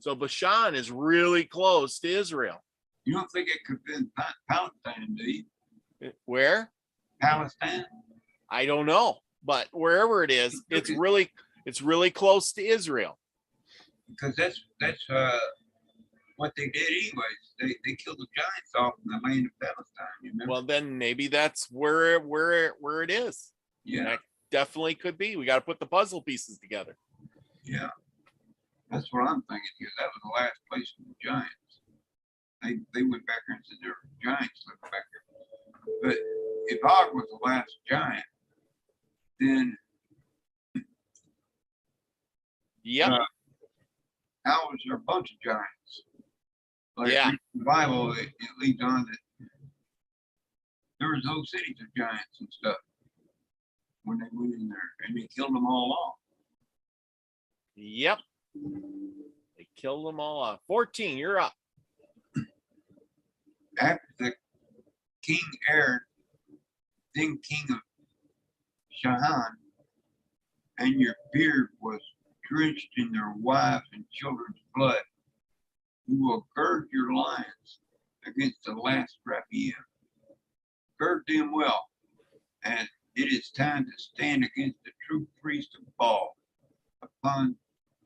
So Bashan is really close to Israel. You don't think it could be in Palestine, do you? Where? Palestine? I don't know, but wherever it is, it's really close to Israel. Because that's what they did anyways. They killed the giants off in the land of Palestine. You remember? Well, then maybe that's where it is. Yeah, that definitely could be. We got to put the puzzle pieces together. yeah, that's what I'm thinking. Because that was the last place for the giants. They went back there and said there were giants living back there. But if Og was the last giant, then yep. How was there a bunch of giants? Like Yeah. in the Bible, it leads on that there was whole cities of giants and stuff when they went in there, and they killed them all off. Yep. They killed them all off. 14, you're up. After the king Aaron, then king of Shahan, and your beard was drenched in their wives' and children's blood, you will gird your lions against the last Rephaim. Gird them well, and it is time to stand against the true priest of Baal. Upon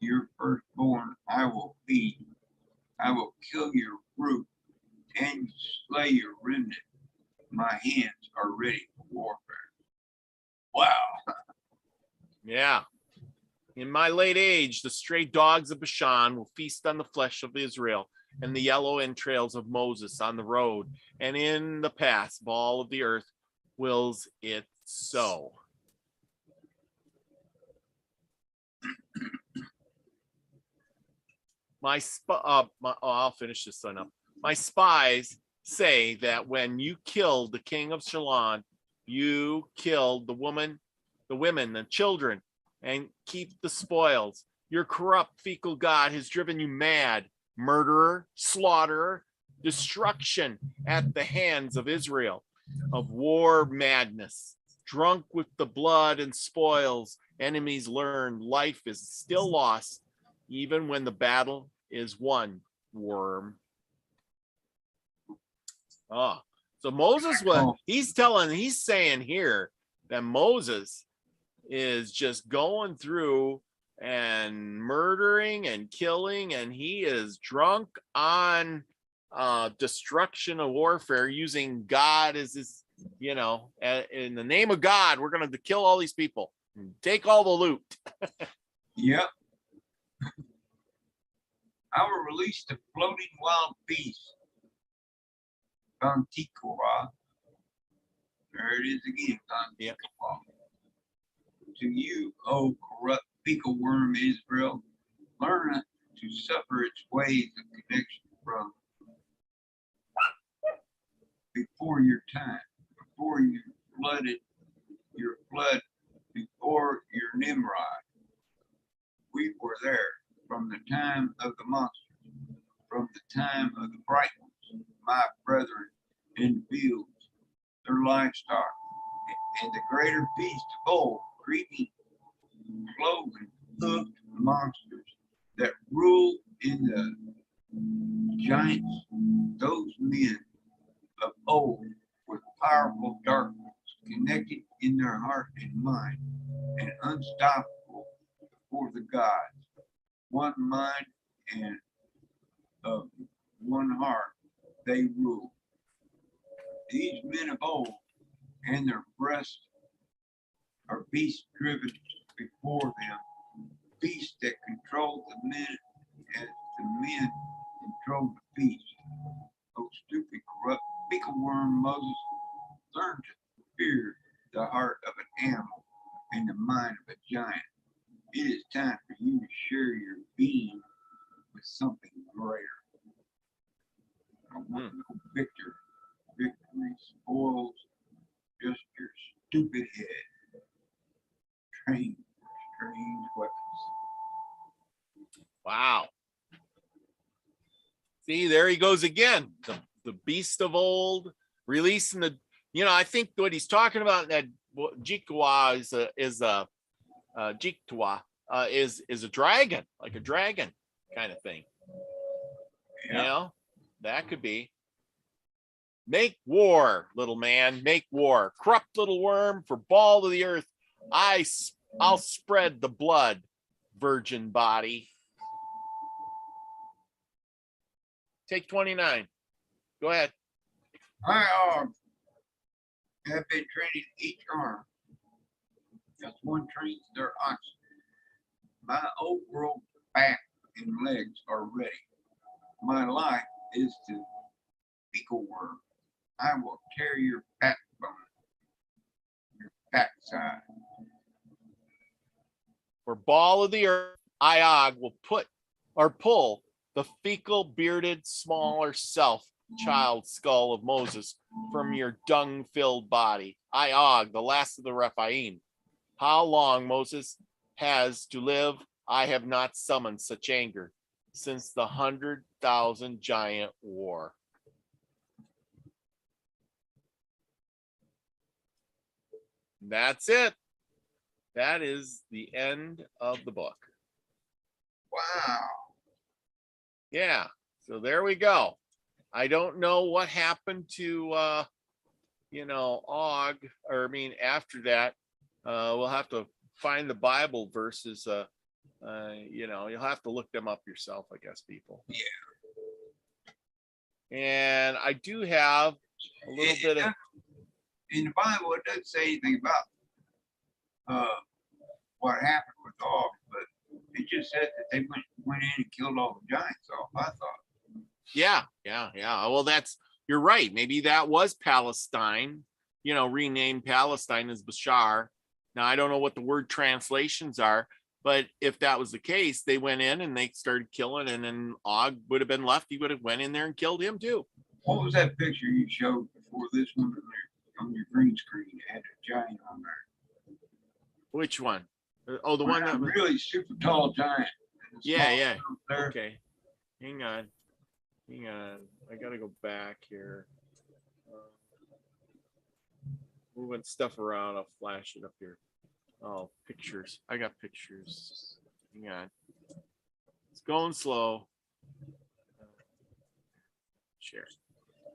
your firstborn I will feed. I will kill your root and slay your remnant. My hands are ready for warfare. Wow. Yeah. In my late age, the stray dogs of Bashan will feast on the flesh of Israel and the yellow entrails of Moses on the road, and in the past, Baal of the earth wills it so. I'll finish this one up. My spies say that when you killed the king of Shalon, you killed the women, the children, and keep the spoils. Your corrupt, fecal God has driven you mad, murderer, slaughterer, destruction at the hands of Israel, of war madness, drunk with the blood and spoils. Enemies learn life is still lost, even when the battle is won. Worm. Oh, so Moses he's saying here that Moses is just going through and murdering and killing, and he is drunk on destruction of warfare, using God as his, in the name of God, we're going to kill all these people and take all the loot. Yep. I will release the floating wild beast. Bantikora. There it is again. Bantikora. Yep. To you, O corrupt fecal worm Israel, learn to suffer its ways of connection from before your time, before you flooded your flood, before your Nimrod. We were there from the time of the monsters, from the time of the Brighteons, my brethren in the fields, their livestock, and the greater beast of old, creeping, cloven, hoofed monsters that rule in the giants, those men of old with powerful darkness connected in their heart and mind and unstoppable before the gods, one mind and of one heart they rule. These men of old and their breasts are beasts driven before them, beasts that control the men as the men control the beast. Oh, stupid, corrupt, fecal worm Moses, learn to fear the heart of an animal and the mind of a giant. It is time for you to share your being with something greater. I want no victory. Victory spoils just your stupid head. Train strange weapons. Wow. See, there he goes again. The beast of old, releasing the, I think what he's talking about in that Jikwa is a Jiktwa is a dragon, like a dragon kind of thing. You know, that could be. Make war, little man, make war. Corrupt little worm, for ball of the earth, I'll spread the blood, virgin body. Take 29. Go ahead. I have been training each arm. Just one trains their oxen. My old world back and legs are ready. My life is to fecal worm. I will tear your backbone, your backside. For ball of the earth, Iog will pull the fecal bearded smaller self child skull of Moses from your dung filled body. Iog, the last of the Rephaim. How long Moses has to live, I have not summoned such anger since the 100,000 giant war. That's it. That is the end of the book. Wow. Yeah. So there we go. I don't know what happened to, Og, after that, we'll have to find the Bible verses, you'll have to look them up yourself, I guess, people. Yeah. And I do have a little bit of. In the Bible, it doesn't say anything about what happened with dogs, but it just said that they went in and killed all the giants off, I thought. Yeah. Well, you're right. Maybe that was Palestine, renamed Palestine as Bashar. Now, I don't know what the word translations are, but if that was the case, they went in and they started killing, and then Og would have been left. He would have went in there and killed him too. What was that picture you showed before this one on your green screen? It had a giant on there. Which one? Oh, the one that was really super tall giant. Yeah. Okay. Hang on. I gotta go back here. Moving stuff around. I'll flash it up here. Oh, pictures. I got pictures. Hang on. It's going slow. Share.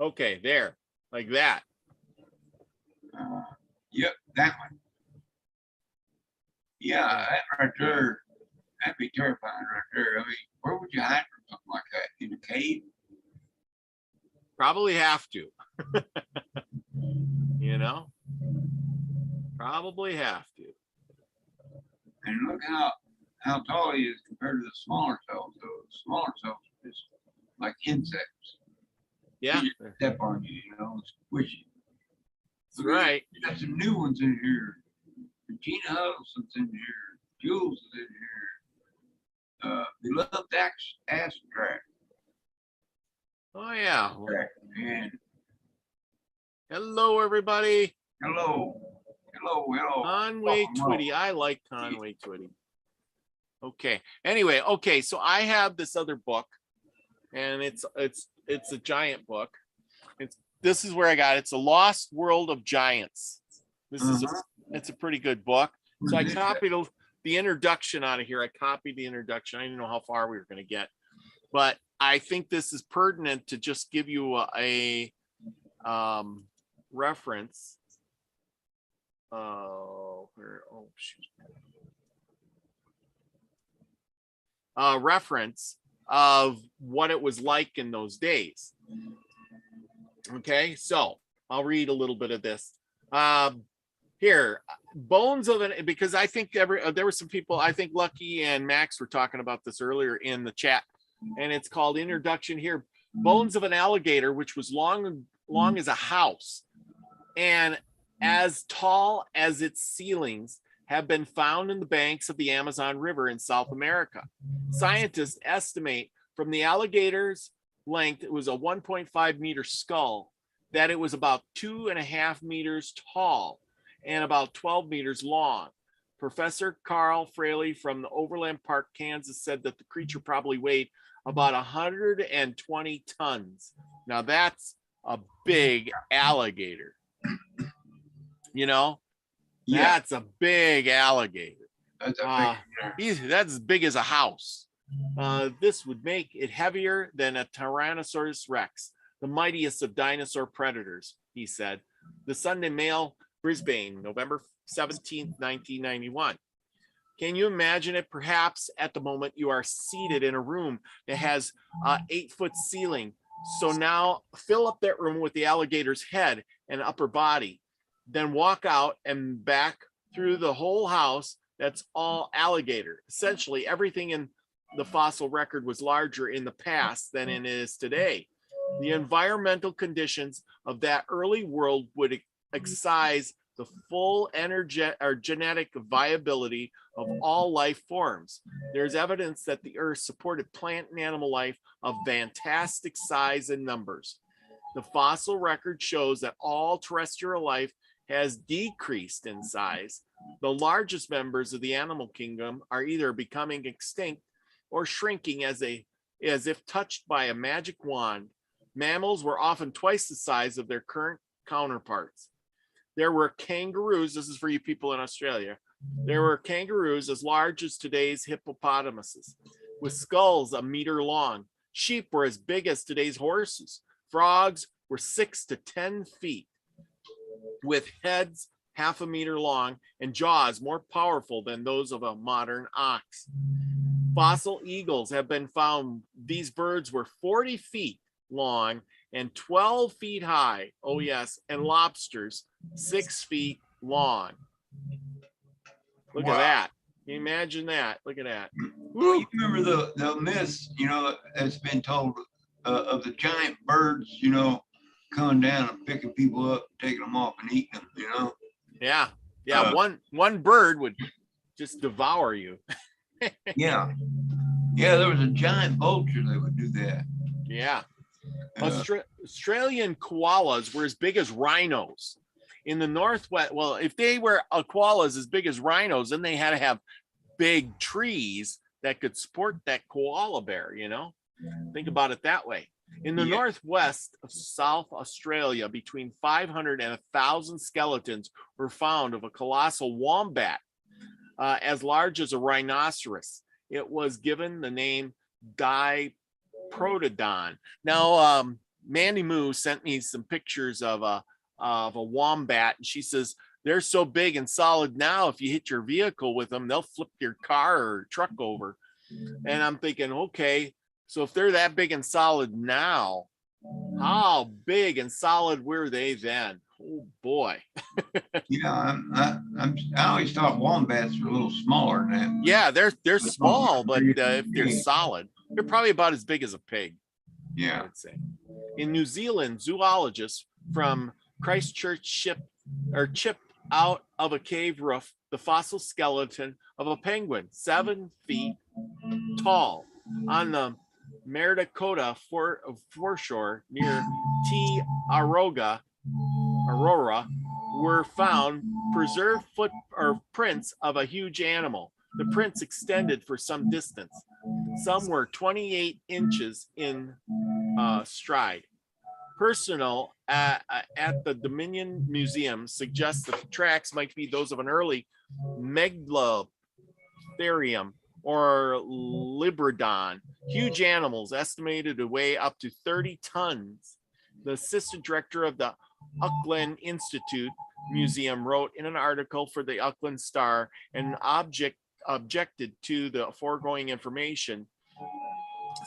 Okay, there. Like that. Yep, that one. Yeah, that right there, that'd be terrifying right there. I mean, where would you hide from something like that? In a cave? Probably have to. Probably have to. And look how tall he is compared to the smaller cells. So the smaller cells are just like insects. Yeah. They step on you, squishy. That's right. You got some new ones in here. Regina Huddleston's in here. Jules is in here. Beloved Ass Track. Oh yeah. And hello, everybody. Hello. Conway Twitty. I like Conway Twitty. Okay. Anyway, so I have this other book, and it's a giant book. This is where I got it. It's A Lost World of Giants. It's a pretty good book. So I copied the introduction out of here. I copied the introduction. I didn't know how far we were going to get, but I think this is pertinent to just give you a reference. Reference of what it was like in those days. Okay, so I'll read a little bit of this. Here, bones of an, because I think there were some people, I think Lucky and Max were talking about this earlier in the chat, and it's called Introduction here. Bones of an alligator, which was long as a house and as tall as its ceilings, have been found in the banks of the Amazon River in South America. Scientists estimate from the alligator's length, it was a 1.5 meter skull, that it was about 2.5 meters tall and about 12 meters long. Professor Carl Fraley from the Overland Park, Kansas, said that the creature probably weighed about 120 tons. Now that's a big alligator. That's a big alligator. That's a big, that's as big as a house. This would make it heavier than a Tyrannosaurus Rex, the mightiest of dinosaur predators, he said. The Sunday Mail, Brisbane, November 17th, 1991. Can you imagine it? Perhaps at the moment you are seated in a room that has an 8-foot ceiling. So now fill up that room with the alligator's head and upper body, then walk out and back through the whole house. That's all alligator. Essentially, everything in the fossil record was larger in the past than it is today. The environmental conditions of that early world would excise the full genetic viability of all life forms. There's evidence that the Earth supported plant and animal life of fantastic size and numbers. The fossil record shows that all terrestrial life has decreased in size. The largest members of the animal kingdom are either becoming extinct or shrinking as if touched by a magic wand. Mammals were often twice the size of their current counterparts. There were kangaroos, this is for you people in Australia, there were kangaroos as large as today's hippopotamuses, with skulls a meter long. Sheep were as big as today's horses. Frogs were 6 to 10 feet, with heads half a meter long and jaws more powerful than those of a modern ox. Fossil eagles have been found. These birds were 40 feet long and 12 feet high. Oh yes, and lobsters 6 feet long. Look at that. Can you imagine that? Look at that. Well, you remember the myths, that's been told of the giant birds, coming down and picking people up, taking them off and eating them, Yeah. One bird would just devour you. Yeah, there was a giant vulture that would do that. Yeah. Australian koalas were as big as rhinos. In the Northwest, well, if they were koalas as big as rhinos, then they had to have big trees that could support that koala bear, Think about it that way. In the Northwest of South Australia, between 500 and 1,000 skeletons were found of a colossal wombat as large as a rhinoceros. It was given the name Diprotodon. Now, Mandy Moo sent me some pictures of a wombat, and she says they're so big and solid now, if you hit your vehicle with them, they'll flip your car or truck over. And I'm thinking, okay, so if they're that big and solid now, how big and solid were they then? Oh boy. I always thought wombats were a little smaller than that. Yeah, they're small, but if they're solid, they're probably about as big as a pig. Yeah. I would say. In New Zealand, zoologists from Christchurch chipped out of a cave roof the fossil skeleton of a penguin 7 feet tall on the Meridakota foreshore near Te Aurora were found preserved prints of a huge animal. The prints extended for some distance. Some were 28 inches in stride. Personnel at the Dominion Museum suggests that the tracks might be those of an early Megalitherium or Libradon, huge animals estimated to weigh up to 30 tons. The assistant director of the Auckland Institute Museum wrote in an article for the Auckland Star and objected to the foregoing information,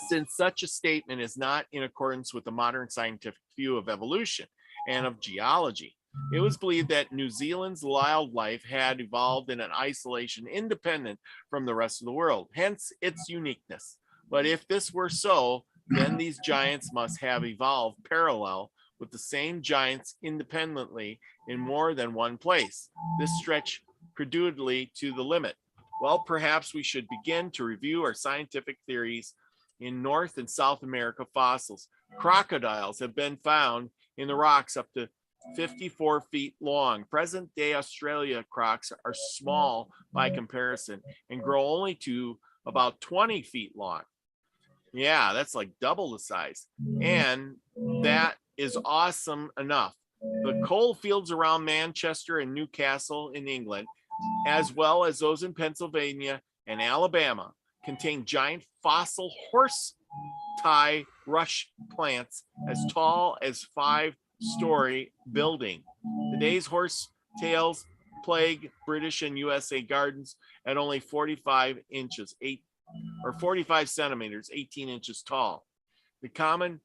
since such a statement is not in accordance with the modern scientific view of evolution and of geology. It was believed that New Zealand's wildlife had evolved in an isolation independent from the rest of the world, hence its uniqueness. But if this were so, then these giants must have evolved parallel with the same giants independently in more than one place. This stretched credulity to the limit. Well, perhaps we should begin to review our scientific theories in North and South America fossils. Crocodiles have been found in the rocks up to 54 feet long. Present day Australia crocs are small by comparison and grow only to about 20 feet long. Yeah, that's like double the size. And that is awesome enough. The coal fields around Manchester and Newcastle in England, as well as those in Pennsylvania and Alabama, contain giant fossil horse tie rush plants as tall as 5-story building. Today's horse tails plague British and USA gardens at only 45 inches, 45 centimeters, 18 inches tall. The common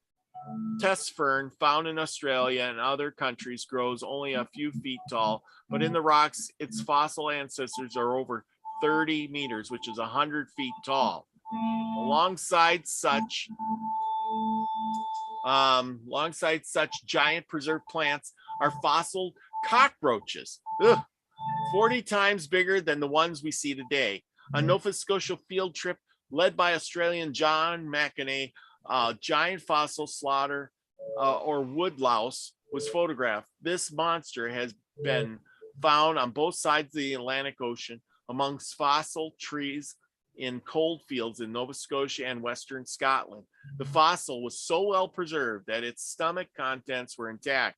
test fern found in Australia and other countries grows only a few feet tall, but in the rocks, its fossil ancestors are over 30 meters, which is 100 feet tall. Alongside such giant preserved plants are fossil cockroaches, 40 times bigger than the ones we see today. A Nova Scotia field trip led by Australian John McInerney, giant fossil slaughter or woodlouse was photographed. This monster has been found on both sides of the Atlantic Ocean amongst fossil trees in cold fields in Nova Scotia and Western Scotland. The fossil was so well preserved that its stomach contents were intact.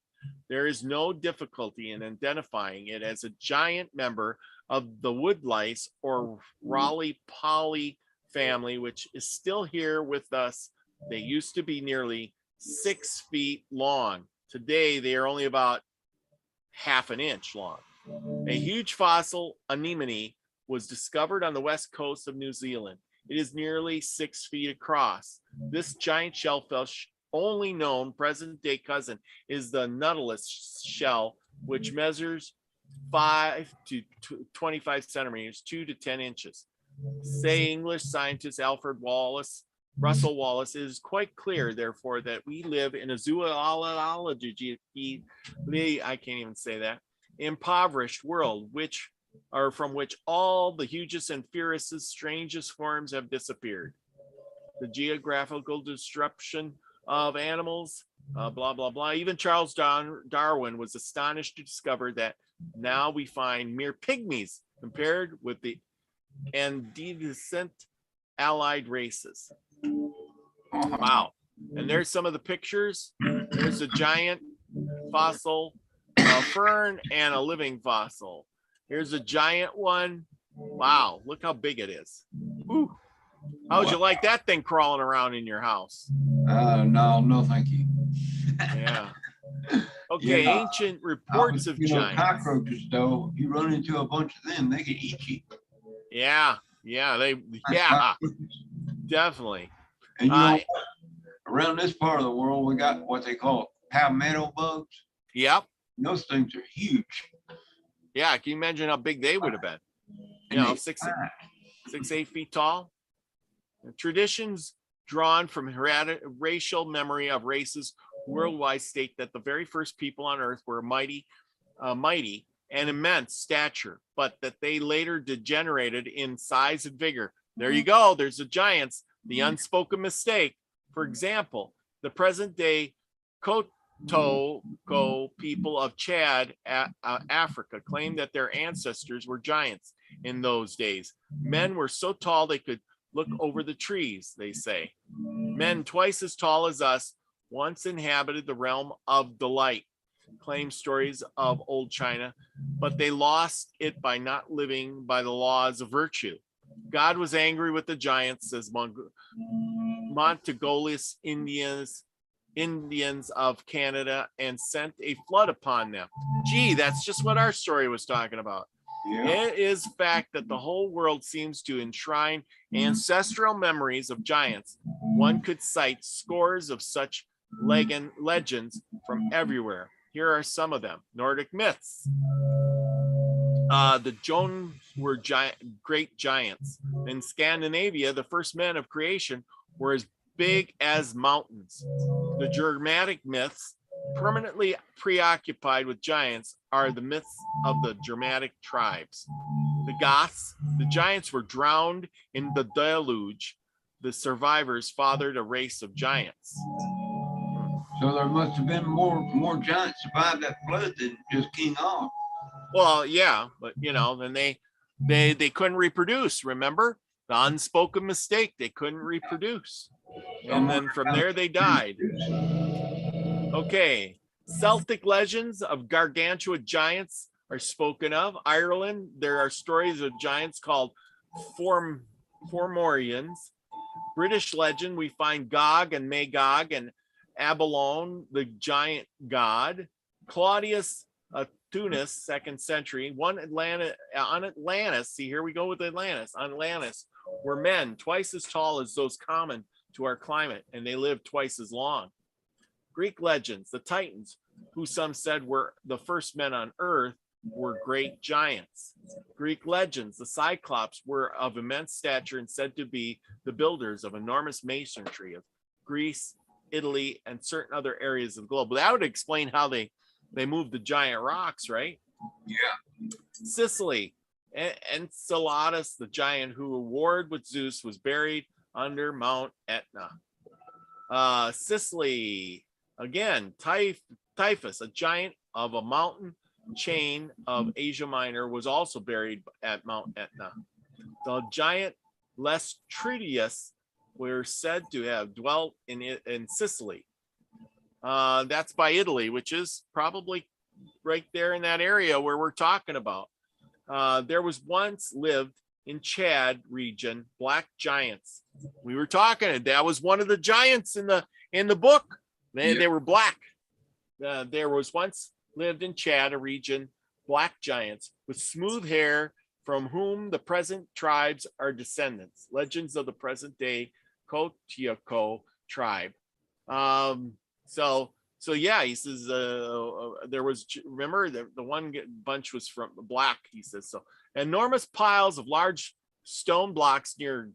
There is no difficulty in identifying it as a giant member of the woodlice or Raleigh poly family, which is still here with us. They used to be nearly 6 feet long. Today, they are only about half an inch long. A huge fossil anemone was discovered on the west coast of New Zealand. It is nearly 6 feet across. This giant shellfish, only known present-day cousin, is the Nautilus shell, which measures 5 to 25 centimeters, 2 to 10 inches. Say English scientist Russell Wallace, it is quite clear, therefore, that we live in a zoology, I can't even say that, impoverished world, from which all the hugest and fiercest, strangest forms have disappeared. The geographical disruption of animals, blah, blah, blah. Even Charles Darwin was astonished to discover that now we find mere pygmies compared with the antecedent allied races. Wow. And there's some of the pictures. There's a giant fossil, a fern, and a living fossil. Here's a giant one. Wow, look how big it is. Woo. How would you like that thing crawling around in your house? No, thank you. Yeah. Okay, yeah. Ancient reports of giants. Cockroaches, though, you run into a bunch of them, they can eat you. Yeah, definitely. And you know, around this part of the world, we got what they call palmetto bugs. Yep. Those things are huge. Yeah, can you imagine how big they would have been? You know, 6-8 feet tall. Traditions drawn from racial memory of races worldwide state that the very first people on Earth were mighty and immense stature, but that they later degenerated in size and vigor. There you go. There's the giants, the unspoken mistake. For example, the present day Kotoko people of Chad, Africa, claim that their ancestors were giants in those days. Men were so tall they could look over the trees, they say. Men twice as tall as us once inhabited the realm of delight, claim stories of old China, but they lost it by not living by the laws of virtue. God was angry with the giants, says Montagolese Indians of Canada, and sent a flood upon them. Gee, that's just what our story was talking about. Yeah. It is fact that the whole world seems to enshrine ancestral memories of giants. One could cite scores of such legends from everywhere. Here are some of them. Nordic myths. The Jones were great giants. In Scandinavia, the first men of creation were as big as mountains. The Germanic myths, permanently preoccupied with giants, are the myths of the Germanic tribes. The Goths, the giants were drowned in the deluge. The survivors fathered a race of giants. So there must have been more giants survived that flood than just King Og. Well, yeah, but you know, then they couldn't reproduce. Remember the unspoken mistake? They couldn't reproduce, and then from there they died. Okay, Celtic legends of gargantuan giants are spoken of. Ireland, there are stories of giants called Formorians. British legend, we find Gog and Magog and Abalone, the giant god. Claudius Tunis, 2nd century. On Atlantis, see, here we go with Atlantis. On Atlantis were men twice as tall as those common to our climate, and they lived twice as long. Greek legends, the Titans, who some said were the first men on earth, were great giants. Greek legends, the Cyclops were of immense stature and said to be the builders of enormous masonry of Greece, Italy, and certain other areas of the globe. That would explain how they moved the giant rocks, right? Yeah. Sicily, Enceladus, the giant who warred with Zeus, was buried under Mount Etna. Sicily, again, Typhus, a giant of a mountain chain of Asia Minor, was also buried at Mount Etna. The giant Lestridius were said to have dwelt in Sicily. That's by Italy, which is probably right there in that area where we're talking about. There was once lived in Chad region black giants. We were talking, that was one of the giants in the book. They were black. There was once lived in Chad, a region, black giants with smooth hair, from whom the present tribes are descendants. Legends of the present day Kotiako tribe. So yeah, he says there was, remember the one bunch was from black, he says. So enormous piles of large stone blocks near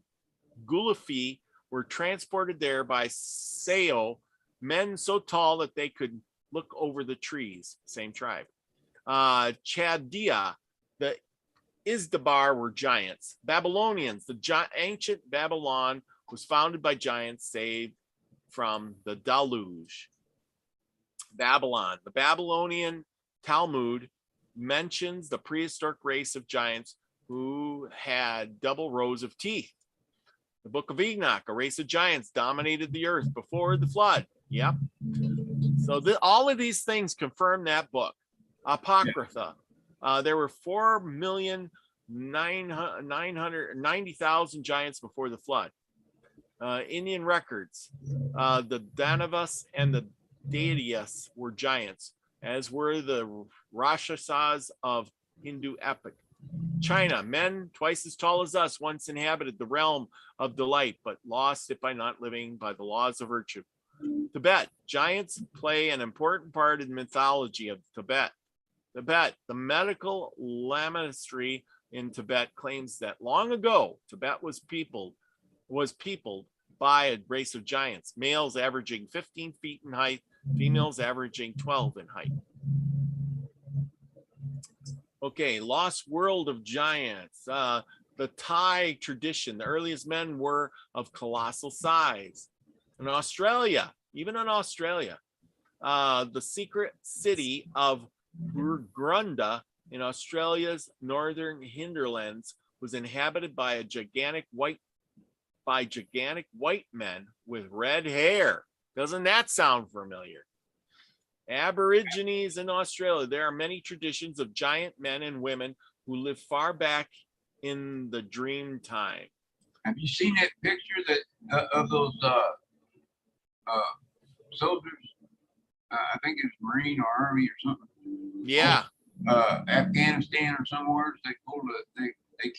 Gulafi were transported there by Sao, men so tall that they could look over the trees. Same tribe. Chaldea, the Isdabar were giants. Babylonians, the ancient Babylon was founded by giants saved from the deluge. Babylon, the Babylonian Talmud mentions the prehistoric race of giants who had double rows of teeth. The book of Enoch, a race of giants dominated the earth before the flood. Yep. So all of these things confirm that book. Apocrypha. There were 4,990,000 giants before the flood. Indian records. The Danavas and the Daityas were giants, as were the Rakshasas of Hindu epic. China, men twice as tall as us once inhabited the realm of delight, but lost it by not living by the laws of virtue. Tibet, giants play an important part in the mythology of Tibet. The medical lamestry in Tibet claims that long ago, Tibet was peopled by a race of giants, males averaging 15 feet in height, females averaging 12 in height. Okay, lost world of giants. The Thai tradition, the earliest men were of colossal size. In Australia, even in Australia, the secret city of Burgunda in Australia's northern hinterlands was inhabited by gigantic white men with red hair. Doesn't that sound familiar? Aborigines in Australia, there are many traditions of giant men and women who live far back in the dream time. Have you seen that picture that of those soldiers? I think it's Marine or Army or something. Yeah. Afghanistan or somewhere. They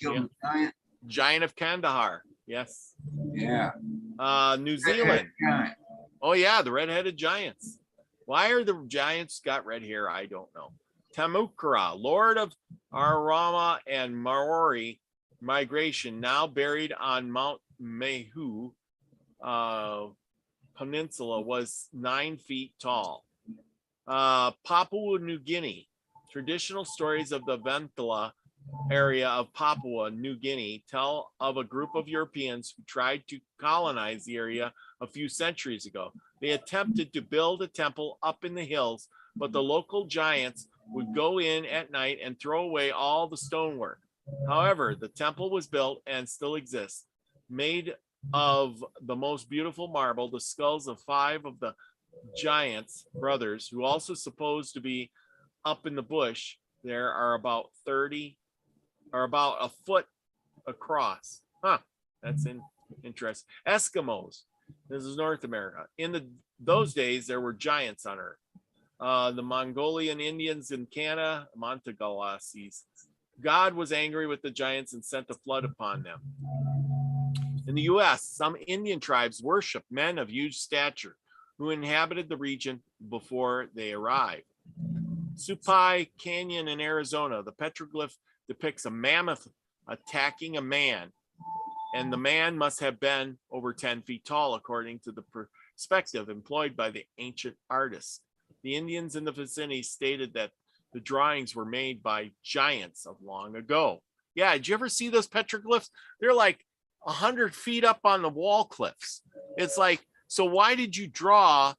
killed a giant. Giant of Kandahar. Yes. Yeah. New Zealand. Giant. Oh yeah, the red-headed giants. Why are the giants got red hair? I don't know. Tamukra, Lord of Arama and Maori migration, now buried on Mount Mehu Peninsula, was 9 feet tall. Papua New Guinea, traditional stories of the Ventula area of Papua New Guinea tell of a group of Europeans who tried to colonize the area a few centuries ago. They attempted to build a temple up in the hills, but the local giants would go in at night and throw away all the stonework. However, the temple was built and still exists, made of the most beautiful marble. The skulls of 5 of the giants' brothers, who also supposed to be up in the bush, there are about a foot across. Huh. That's interesting. Eskimos. This is North America. In those days, there were giants on Earth. The Mongolian Indians in Canada, Montagalassies. God was angry with the giants and sent a flood upon them. In the U.S., some Indian tribes worship men of huge stature who inhabited the region before they arrived. Supai Canyon in Arizona, the petroglyph depicts a mammoth attacking a man, and the man must have been over 10 feet tall, according to the perspective employed by the ancient artists. The Indians in the vicinity stated that the drawings were made by giants of long ago. Yeah, did you ever see those petroglyphs? They're like 100 feet up on the wall cliffs. It's like, so why did you go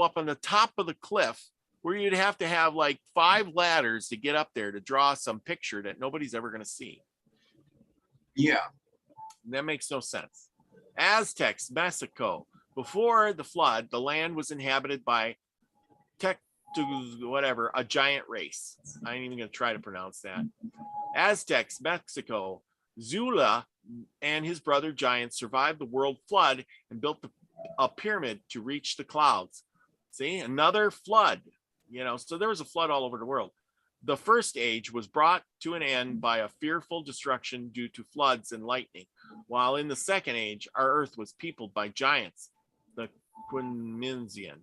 up on the top of the cliff where you'd have to have like 5 ladders to get up there to draw some picture that nobody's ever going to see? Yeah. That makes no sense. Aztecs, Mexico. Before the flood, the land was inhabited by a giant race. I ain't even going to try to pronounce that. Aztecs, Mexico. Zula and his brother giants survived the world flood and built a pyramid to reach the clouds. See, another flood, so there was a flood all over the world. The first age was brought to an end by a fearful destruction due to floods and lightning, while in the second age, our earth was peopled by giants, the Quinminzian.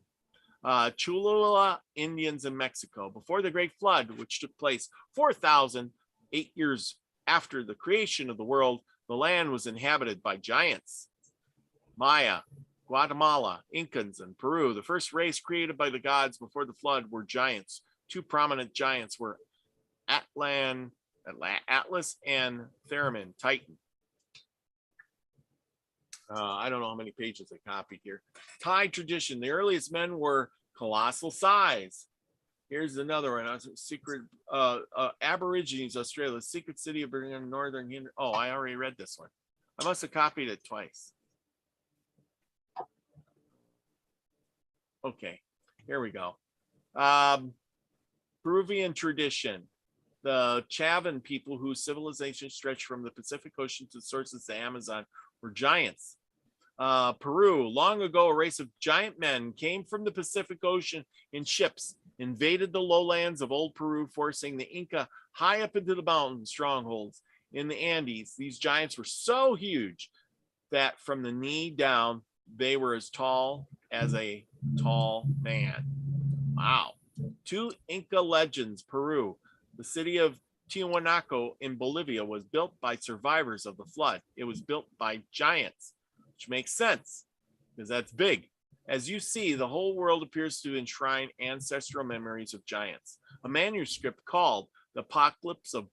Cholula Indians in Mexico. Before the Great Flood, which took place 4,008 years after the creation of the world, the land was inhabited by giants. Maya, Guatemala, Incans, and Peru. The first race created by the gods before the flood were giants. 2 prominent giants were Atlas and Theremin, Titan. I don't know how many pages I copied here. Thai tradition. The earliest men were colossal size. Here's another one. Secret Aborigines, Australia. Secret city of Brighteon, northern. Oh, I already read this one. I must have copied it twice. Okay, here we go. Peruvian tradition. The Chavan people, whose civilization stretched from the Pacific Ocean to the sources of the Amazon, were giants. Peru, long ago, a race of giant men came from the Pacific Ocean in ships, invaded the lowlands of old Peru, forcing the Inca high up into the mountain strongholds in the Andes. These giants were so huge that from the knee down, they were as tall as a tall man. Wow. 2 Inca legends. Peru, the city of Tiwanaku in Bolivia was built by survivors of the flood. It was built by giants, which makes sense because that's big. As you see, the whole world appears to enshrine ancestral memories of giants. A manuscript called The Apocalypse of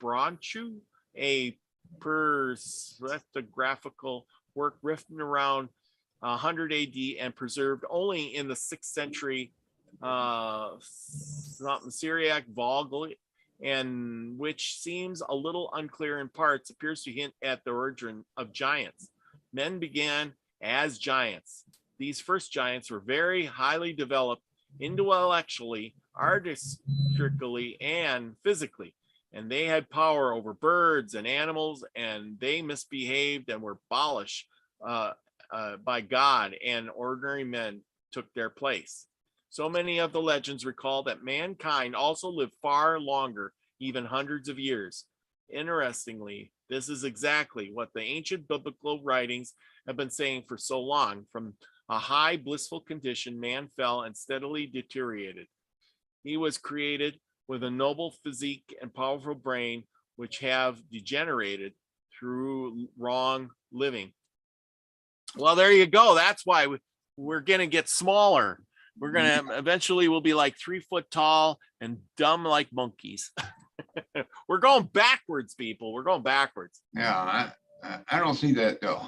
Bronchu, a perspectographical work written around 100 AD and preserved only in the 6th century Syriac Vulgate, and which seems a little unclear in parts, appears to hint at the origin of giants. Men began as giants. These first giants were very highly developed intellectually, artistically, and physically, and they had power over birds and animals, and they misbehaved and were abolished by God, and ordinary men took their place. So many of the legends recall that mankind also lived far longer, even hundreds of years. Interestingly, this is exactly what the ancient biblical writings have been saying for so long. From a high blissful condition, man fell and steadily deteriorated. He was created with a noble physique and powerful brain, which have degenerated through wrong living. Well, there you go. That's why we're going to get smaller. We're going to eventually we'll be like 3 foot tall and dumb like monkeys. We're going backwards, people. We're going backwards. Yeah, I don't see that though.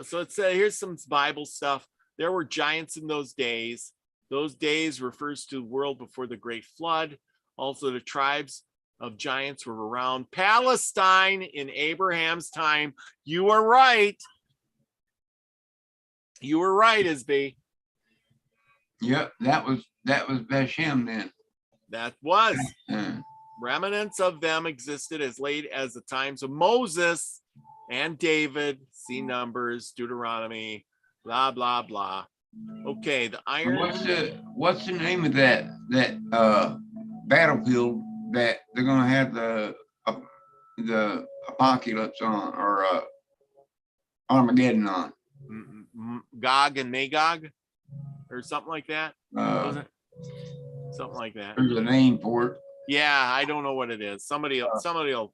So it's here's some Bible stuff. There were giants in those days. Those days refers to the world before the Great Flood. Also, the tribes of giants were around Palestine in Abraham's time. You were right. You were right, ISBE. Yep, that was Beshem then. That was. Remnants of them existed as late as the times of Moses. and David, see Numbers, Deuteronomy, blah, blah, blah. Okay, the iron. What's the name of that battlefield that they're gonna have the apocalypse on, or Armageddon on? Gog and Magog, or something like that. Something like that. There's a name for it. Yeah, I don't know what it is. Somebody will.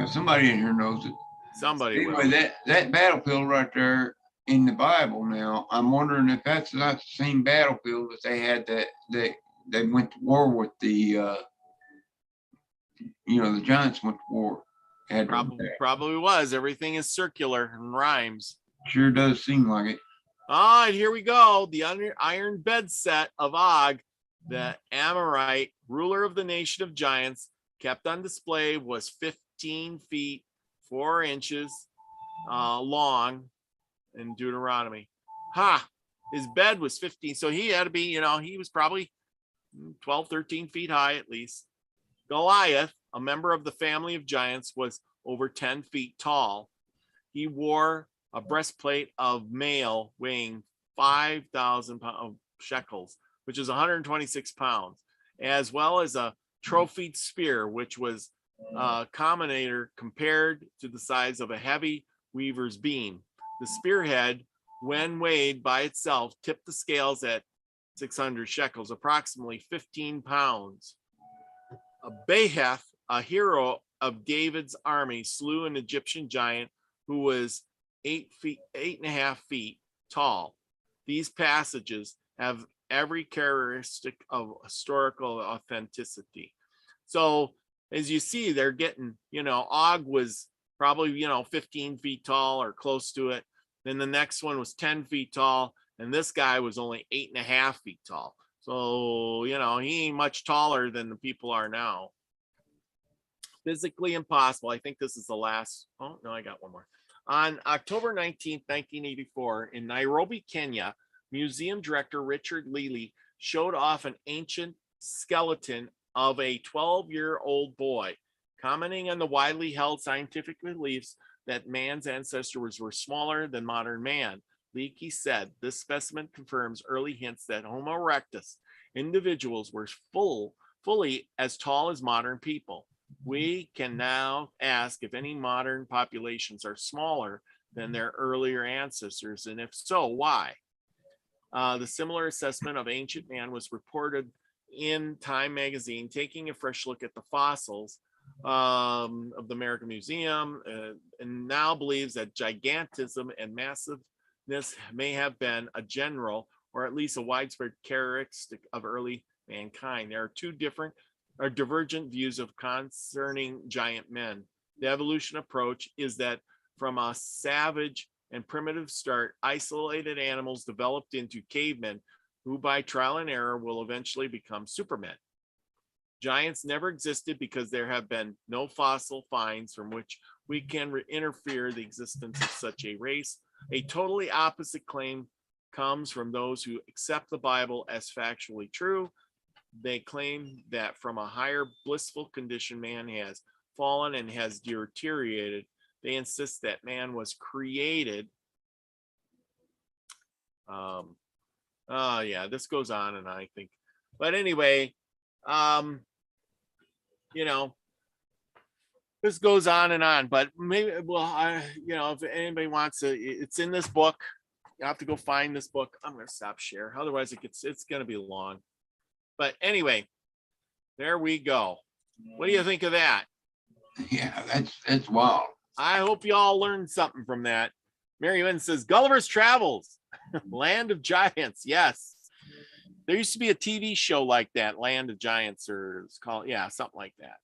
Somebody in here knows it. Somebody anyway, will. That battlefield right there in the Bible now, I'm wondering if that's not the same battlefield that they had that they went to war with the the giants went to war. Probably was. Everything is circular and rhymes. Sure does seem like it. All right, here we go. The iron bed set of Og, the Amorite, ruler of the nation of giants, kept on display, was 15 feet 4 inches long in Deuteronomy. His bed was 15, so he had to be, he was probably 12, 13 feet high at least. Goliath, a member of the family of giants, was over 10 feet tall. He wore a breastplate of mail weighing 5,000 shekels, which is 126 pounds, as well as a trophied spear, which was a commonator compared to the size of a heavy weaver's beam. The spearhead, when weighed by itself, tipped the scales at 600 shekels, approximately 15 pounds. Beheth, a hero of David's army, slew an Egyptian giant who was 8.5 feet tall. These passages have every characteristic of historical authenticity. So as you see, they're getting, Og was probably, 15 feet tall or close to it. Then the next one was 10 feet tall. And this guy was only 8.5 feet tall. So, he ain't much taller than the people are now. Physically impossible. I think this is the last. Oh, no, I got one more. On October 19th, 1984, in Nairobi, Kenya, museum director Richard Lely showed off an ancient skeleton of a 12-year-old boy, commenting on the widely held scientific beliefs that man's ancestors were smaller than modern man. Leakey said this specimen confirms early hints that Homo erectus individuals were fully as tall as modern people. We can now ask if any modern populations are smaller than their earlier ancestors, and if so, why? The similar assessment of ancient man was reported in Time magazine, taking a fresh look at the fossils of the American Museum, and now believes that gigantism and massiveness may have been a general or at least a widespread characteristic of early mankind. There are two different or divergent views of concerning giant men. The evolution approach is that from a savage and primitive start, isolated animals developed into cavemen who by trial and error will eventually become supermen. Giants never existed because there have been no fossil finds from which we can infer the existence of such a race. A totally opposite claim comes from those who accept the Bible as factually true. They claim that from a higher blissful condition, man has fallen and has deteriorated. They insist that man was created. This goes on and I think. But anyway, this goes on and on, but maybe, if anybody wants to, it's in this book. You have to go find this book. I'm going to stop share. Otherwise it's going to be long. But anyway, there we go. What do you think of that? Yeah, that's wild. I hope you all learned something from that. Mary Lynn says, Gulliver's Travels, Land of Giants. Yes. There used to be a TV show like that, Land of Giants, or it's called, something like that.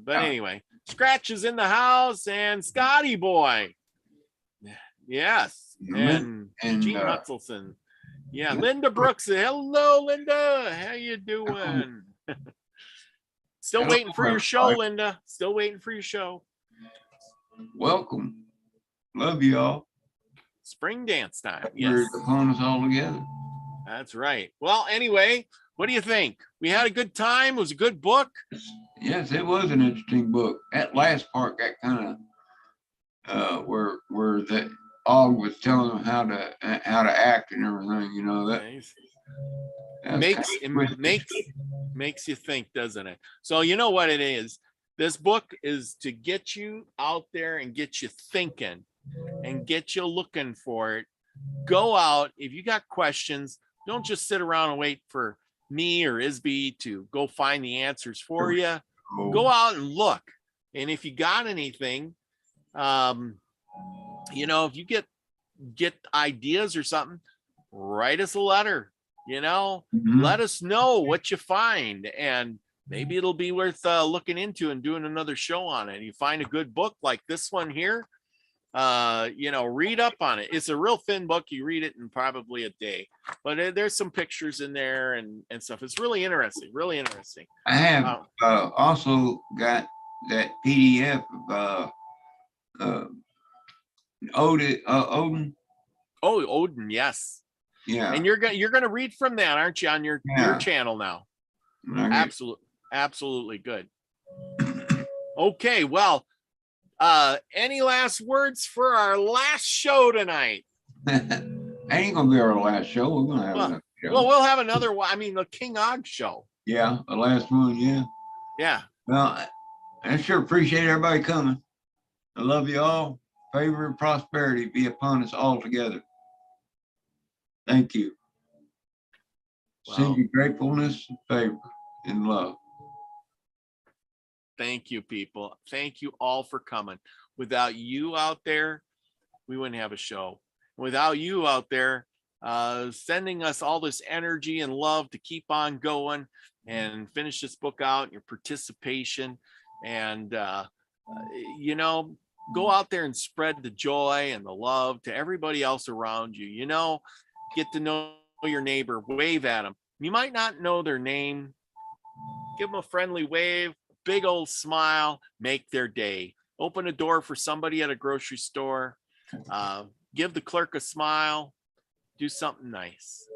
But anyway, Scratch is in the house and Scotty Boy. Yes. And Gene Hutzelson. Yeah, Linda Brooks. Hello, Linda. How you doing? Still waiting for your show, Linda. Still waiting for your show. Welcome. Love y'all. Spring dance time. You're Yes. upon us all together. That's right. Well, anyway, what do you think? We had a good time. It was a good book. Yes, it was an interesting book. That last part got kind of where the Og was telling them how to act and everything. You know that Nice. that's Makes kind of makes you think, doesn't it? So you know what it is. This book is to get you out there and get you thinking and get you looking for it. Go out. If you got questions, don't just sit around and wait for me or ISBE to go find the answers for you. Go out and look. And if you got anything, you know, if you get ideas or something, write us a letter, you know, let us know what you find, and maybe it'll be worth looking into and doing another show on it. You find a good book like this one here, you know, read up on it. It's a real thin book. You read it in probably a day, but there's some pictures in there and stuff. It's really interesting, really interesting. I have also got that PDF of Odin. Oh, Odin, yes. Yeah. And you're gonna read from that, aren't you, on your channel now? Absolutely good. Okay, well, any last words for our last show tonight? Ain't gonna be our last show. We're gonna have another show. Well, we'll have another one. I mean, the King Og show. Yeah, the last one. Yeah. Yeah. Well, I sure appreciate everybody coming. I love you all. Favor and prosperity be upon us all together. Thank you. Send you gratefulness, favor, and love. Thank you, people. Thank you all for coming. Without you out there, we wouldn't have a show. Without you out there, sending us all this energy and love to keep on going and finish this book out, your participation, and you know, go out there and spread the joy and the love to everybody else around you. You know, get to know your neighbor, wave at them. You might not know their name. Give them a friendly wave, big old smile, make their day. Open a door for somebody at a grocery store. Give the clerk a smile. Do something nice.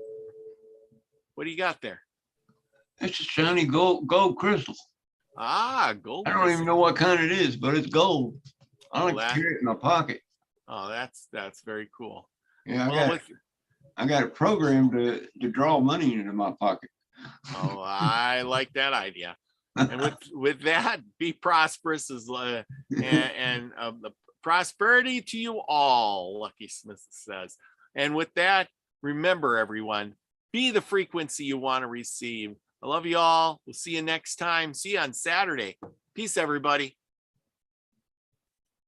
What do you got there? It's a shiny gold crystal. Ah, gold. I don't even know what kind it is, but it's gold. I like to carry it in my pocket. Oh, that's very cool. Yeah, I got it programmed to draw money into my pocket. Oh, I like that idea. And with that, be prosperous and the prosperity to you all, Lucky Smith says. And with that, remember, everyone, be the frequency you want to receive. I love you all. We'll see you next time. See you on Saturday. Peace, everybody.